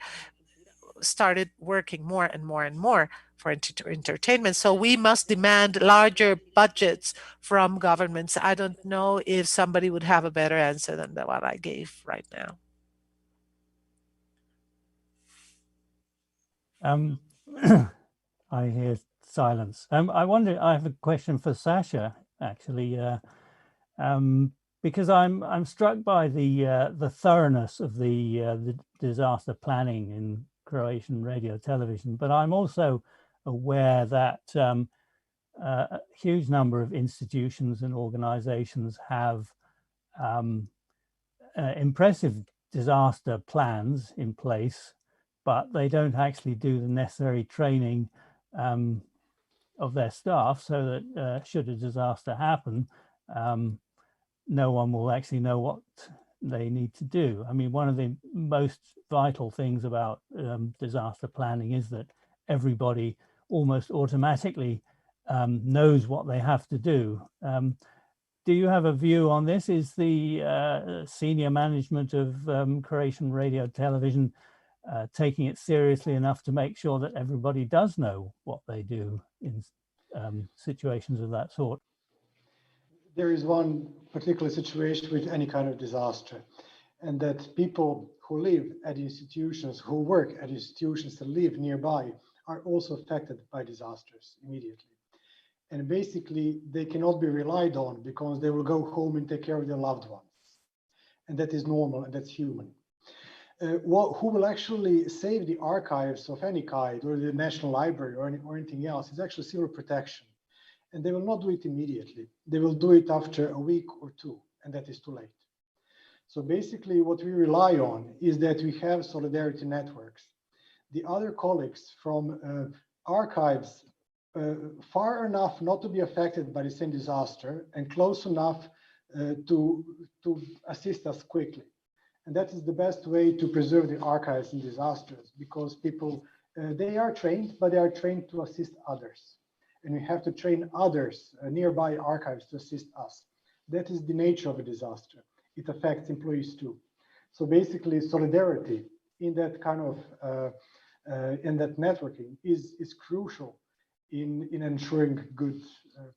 started working more and more and more for entertainment. So we must demand larger budgets from governments. I don't know if somebody would have a better answer than the one I gave right now. I hear silence. I wonder, I have a question for Sasha, actually, because I'm struck by the thoroughness of the disaster planning in Croatian radio television, but I'm also aware that a huge number of institutions and organizations have impressive disaster plans in place, but they don't actually do the necessary training of their staff, so that should a disaster happen, no one will actually know what they need to do. I mean, one of the most vital things about disaster planning is that everybody almost automatically knows what they have to do. Do you have a view on this? Is the senior management of Croatian radio television taking it seriously enough to make sure that everybody does know what they do in situations of that sort? There is one particular situation with any kind of disaster, and that people who live at institutions, who work at institutions that live nearby, are also affected by disasters immediately. And basically, they cannot be relied on because they will go home and take care of their loved ones. And that is normal and that's human. Who will actually save the archives of any kind, or the National Library, or anything else, is actually civil protection. And they will not do it immediately. They will do it after a week or two, and that is too late. So basically, what we rely on is that we have solidarity networks. The other colleagues from archives far enough not to be affected by the same disaster and close enough to assist us quickly. And that is the best way to preserve the archives in disasters, because people, they are trained, but they are trained to assist others. And we have to train others, nearby archives, to assist us. That is the nature of a disaster. It affects employees too. So basically, solidarity in that kind of, in that networking is crucial in ensuring good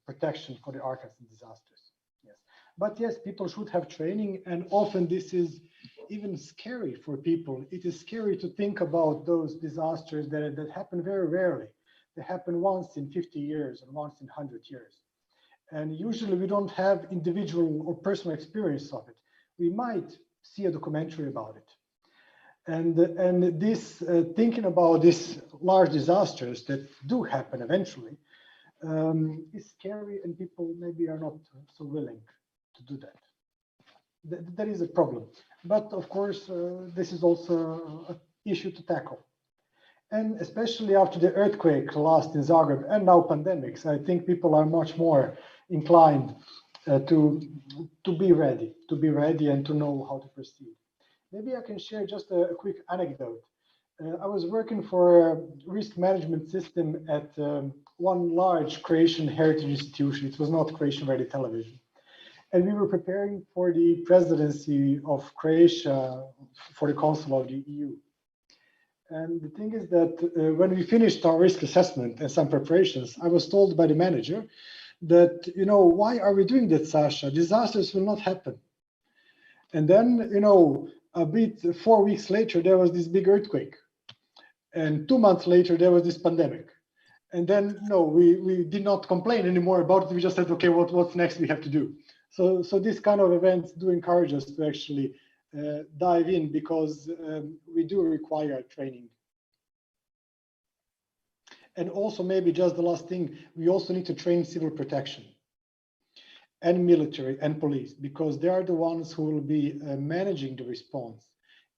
protection for the archives in disasters. Yes. But yes, people should have training, and often this is even scary for people. It is scary to think about those disasters that happen very rarely. They happen once in 50 years and once in 100 years. And usually we don't have individual or personal experience of it. We might see a documentary about it. And this thinking about these large disasters that do happen eventually is scary, and people maybe are not so willing to do that. That is a problem. But of course, this is also an issue to tackle. And especially after the earthquake last in Zagreb and now pandemics, I think people are much more inclined to be ready and to know how to proceed. Maybe I can share just a quick anecdote. I was working for a risk management system at one large Croatian heritage institution. It was not Croatian radio television. And we were preparing for the presidency of Croatia for the Council of the EU. And the thing is that when we finished our risk assessment and some preparations, I was told by the manager that, you know, why are we doing that, Sasha? Disasters will not happen. And then, you know, 4 weeks later, there was this big earthquake. And 2 months later, there was this pandemic. And then, no, we did not complain anymore about it. We just said, okay, what's next we have to do? So these kind of events do encourage us to actually dive in, because we do require training. And also, maybe just the last thing, we also need to train civil protection and military and police, because they are the ones who will be managing the response.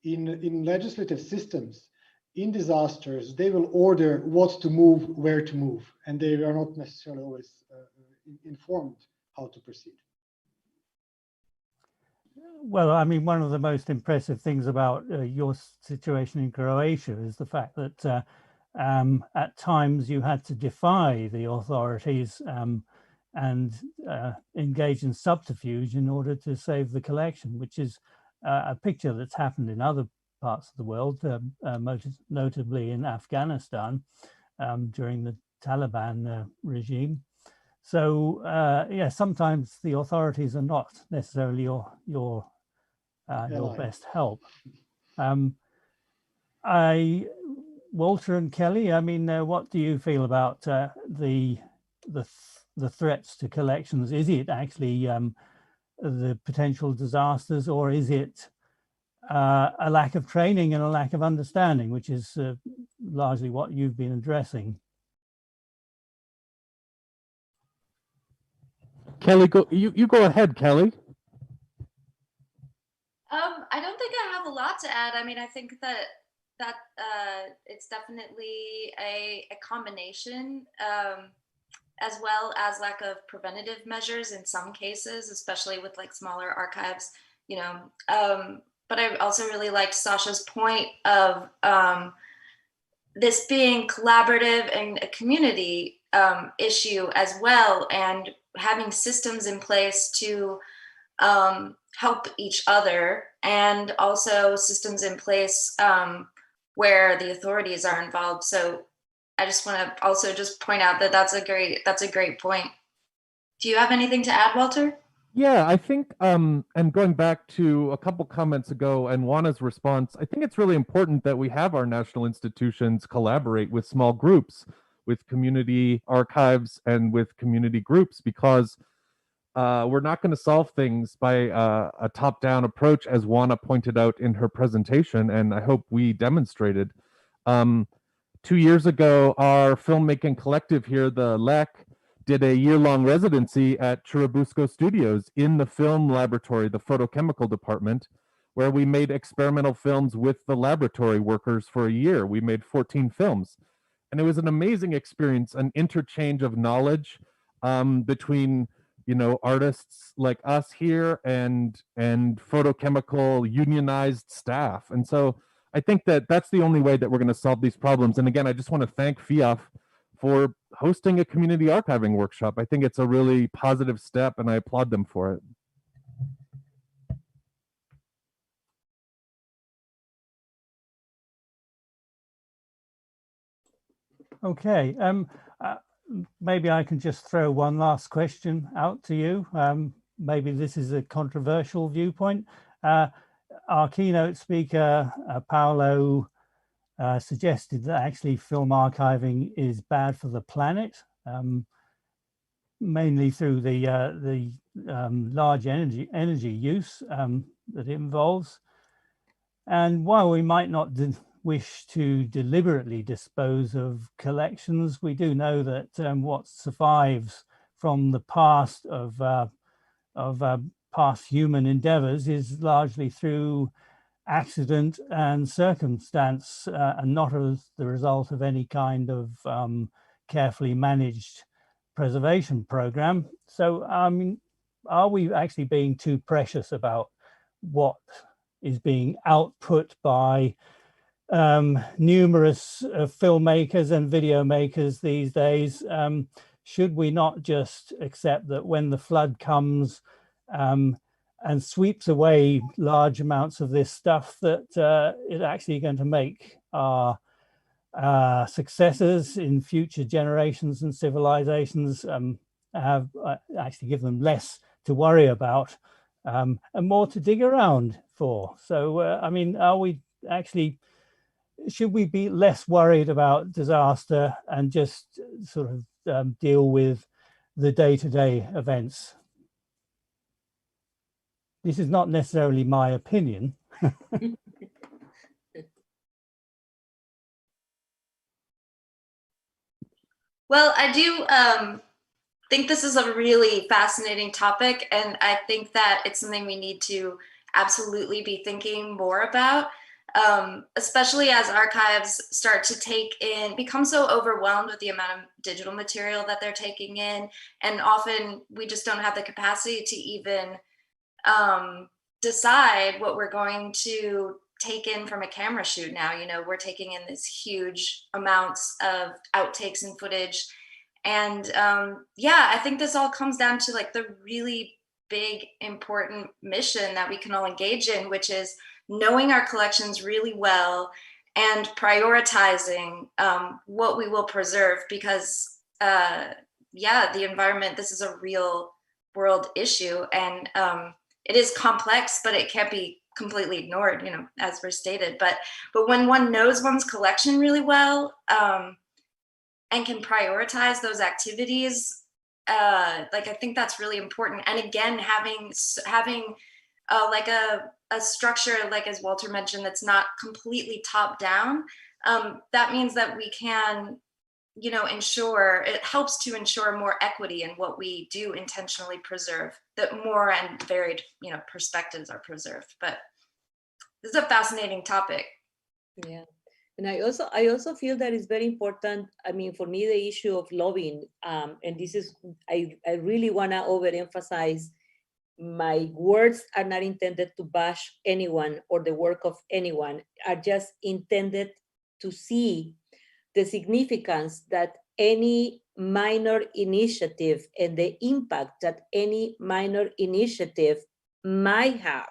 In legislative systems, in disasters, they will order what to move, where to move, and they are not necessarily always informed how to proceed. Well, I mean, one of the most impressive things about your situation in Croatia is the fact that at times you had to defy the authorities and engage in subterfuge in order to save the collection, which is a picture that's happened in other parts of the world, most notably in Afghanistan during the Taliban regime. So yeah, sometimes the authorities are not necessarily your best help. Walter and Kelly, I mean, what do you feel about the threats to collections? Is it actually the potential disasters, or is it a lack of training and a lack of understanding, which is largely what you've been addressing? Kelly, you go ahead, Kelly. I don't think I have a lot to add. I mean, I think that it's definitely a combination, as well as lack of preventative measures in some cases, especially with like smaller archives, you know. But I also really liked Sasha's point of this being collaborative and a community issue as well, and having systems in place to help each other, and also systems in place where the authorities are involved. So I just want to also just point out that that's a great point. Do you have anything to add, Walter? Yeah, I think, and going back to a couple comments ago and Juana's response, I think it's really important that we have our national institutions collaborate with small groups, with community archives and with community groups, because we're not going to solve things by a top-down approach, as Juana pointed out in her presentation, and I hope we demonstrated. 2 years ago, our filmmaking collective here, the LEC, did a year-long residency at Churubusco Studios in the film laboratory, the photochemical department, where we made experimental films with the laboratory workers for a year. We made 14 films. And it was an amazing experience, an interchange of knowledge between, you know, artists like us here and photochemical unionized staff. And so I think that that's the only way that we're going to solve these problems. And again, I just want to thank FIAF for hosting a community archiving workshop. I think it's a really positive step, and I applaud them for it. Okay, maybe I can just throw one last question out to you. Maybe this is a controversial viewpoint. Our keynote speaker, Paolo, suggested that actually film archiving is bad for the planet, mainly through the large energy use that it involves. And while we might not wish to deliberately dispose of collections, we do know that what survives from the past of past human endeavors is largely through accident and circumstance, and not as the result of any kind of carefully managed preservation program. So, I mean, are we actually being too precious about what is being output by numerous filmmakers and video makers these days? Should we not just accept that when the flood comes and sweeps away large amounts of this stuff, that it's actually going to make our successors in future generations and civilizations have actually give them less to worry about and more to dig around for? So, I mean, are we actually, should we be less worried about disaster and just sort of deal with the day-to-day events? This is not necessarily my opinion. Well, I do think this is a really fascinating topic, and I think that it's something we need to absolutely be thinking more about, especially as archives start to become so overwhelmed with the amount of digital material that they're taking in, and often we just don't have the capacity to even decide what we're going to taken from a camera shoot now. You know, we're taking in this huge amounts of outtakes and footage. And yeah, I think this all comes down to like the really big, important mission that we can all engage in, which is knowing our collections really well and prioritizing what we will preserve, because yeah, the environment, this is a real world issue, and it is complex, but it can't be completely ignored, you know, as we're stated. But when one knows one's collection really well and can prioritize those activities, like I think that's really important. And again, having like a structure, like as Walter mentioned, that's not completely top down, that means that we can, you know, it helps to ensure more equity in what we do intentionally preserve, that more and varied, you know, perspectives are preserved. But this is a fascinating topic. Yeah. And I also feel that it's very important. I mean, for me, the issue of lobbying, and this is, I really want to overemphasize, my words are not intended to bash anyone or the work of anyone, are just intended to see the significance that any minor initiative and the impact that any minor initiative might have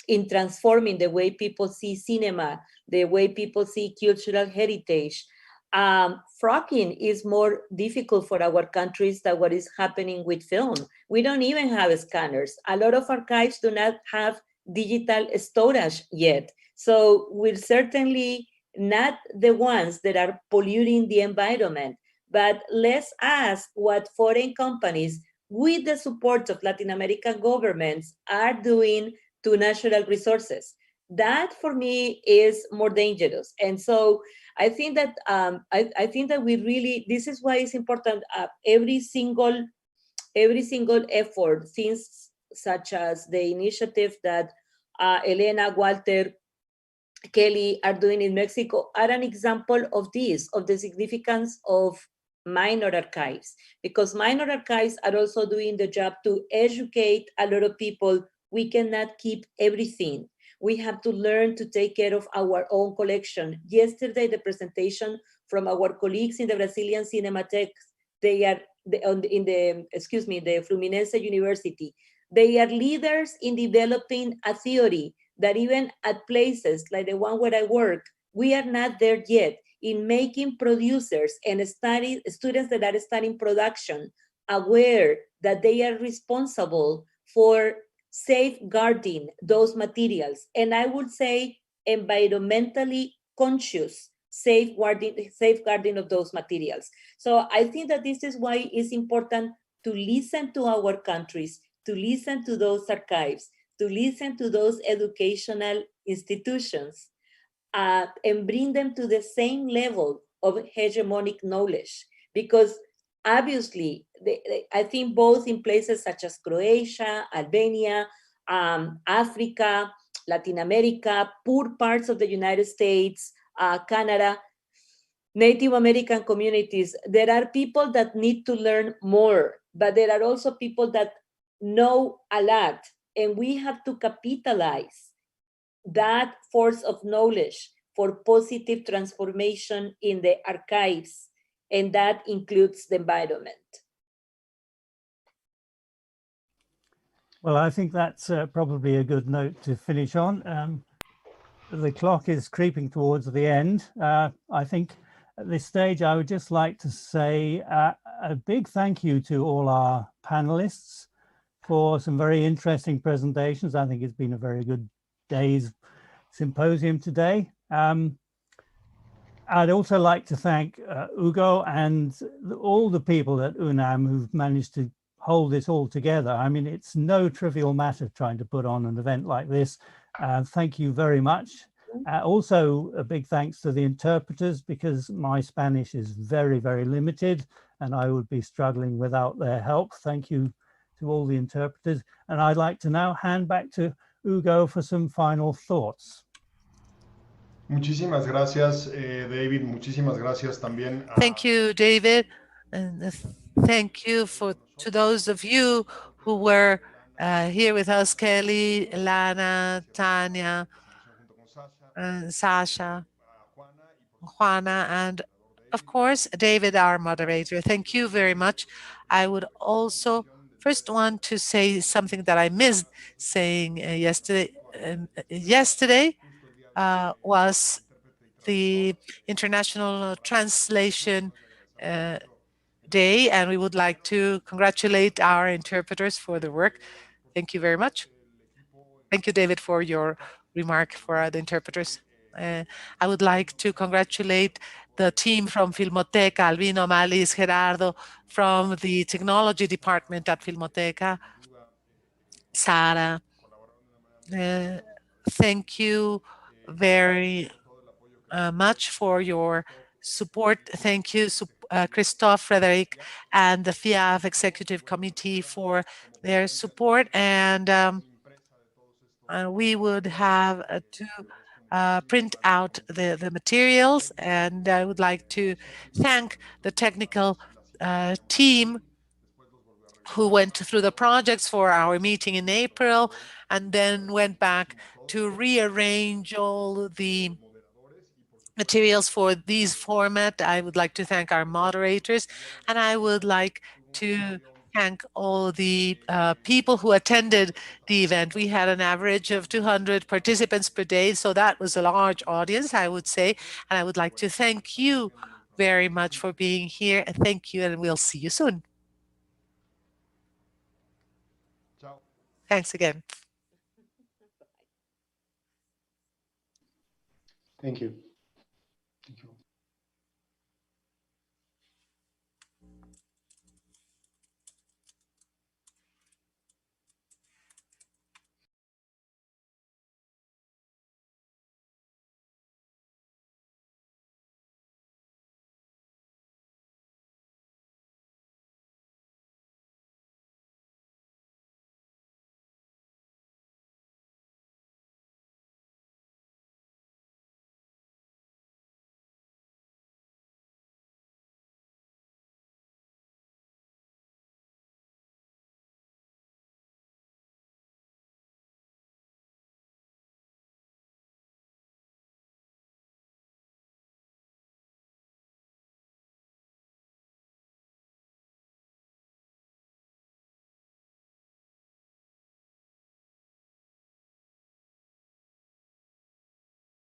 in transforming the way people see cinema, the way people see cultural heritage. Fracking is more difficult for our countries than what is happening with film. We don't even have scanners. A lot of archives do not have digital storage yet. So we're certainly not the ones that are polluting the environment, but let's ask what foreign companies, with the support of Latin American governments, are doing to natural resources. That for me is more dangerous. And so I think that I think that we really, this is why it's important, every single effort, things such as the initiative that Elena, Walter, Kelly are doing in Mexico are an example of this, of the significance of minor archives, because minor archives are also doing the job to educate a lot of people. We cannot keep everything. We have to learn to take care of our own collection. Yesterday, the presentation from our colleagues in the Brazilian Cinematheque, they are in the Fluminense University. They are leaders in developing a theory that even at places like the one where I work, we are not there yet, in making producers and students that are studying production aware that they are responsible for safeguarding those materials. And I would say environmentally conscious safeguarding of those materials. So I think that this is why it's important to listen to our countries, to listen to those archives, to listen to those educational institutions, and bring them to the same level of hegemonic knowledge. Because obviously, I think both in places such as Croatia, Albania, Africa, Latin America, poor parts of the United States, Canada, Native American communities, there are people that need to learn more, but there are also people that know a lot, and we have to capitalize that force of knowledge for positive transformation in the archives, and that includes the environment. Well, I think that's probably a good note to finish on. The clock is creeping towards the end. I think at this stage, I would just like to say a big thank you to all our panelists for some very interesting presentations. I think it's been a very good day's symposium today. I'd also like to thank Hugo and all the people at UNAM who've managed to hold this all together. I mean, it's no trivial matter trying to put on an event like this. Thank you very much. Also, a big thanks to the interpreters, because my Spanish is very, very limited and I would be struggling without their help. Thank you to all the interpreters. And I'd like to now hand back to Hugo for some final thoughts. Muchísimas gracias, David. Muchísimas gracias también. Thank you, David. And thank you to those of you who were here with us, Kelly, Lana, Tanya, Sasha, Juana, and of course, David, our moderator. Thank you very much. I would also first want to say something that I missed saying yesterday. Yesterday was the International Translation Day, and we would like to congratulate our interpreters for the work. Thank you very much. Thank you, David, for your remark for the interpreters. I would like to congratulate the team from Filmoteca, Albino, Malis, Gerardo, from the technology department at Filmoteca, Sara. Thank you very much for your support. Thank you, Christophe, Frédéric, and the FIAF Executive Committee for their support. And we would have to print out the materials. And I would like to thank the technical team who went through the projects for our meeting in April and then went back to rearrange all the materials for these format. I would like to thank our moderators, and I would like to thank all the people who attended the event. We had an average of 200 participants per day, so that was a large audience, I would say. And I would like to thank you very much for being here. And thank you, and we'll see you soon. Thanks again. Thank you.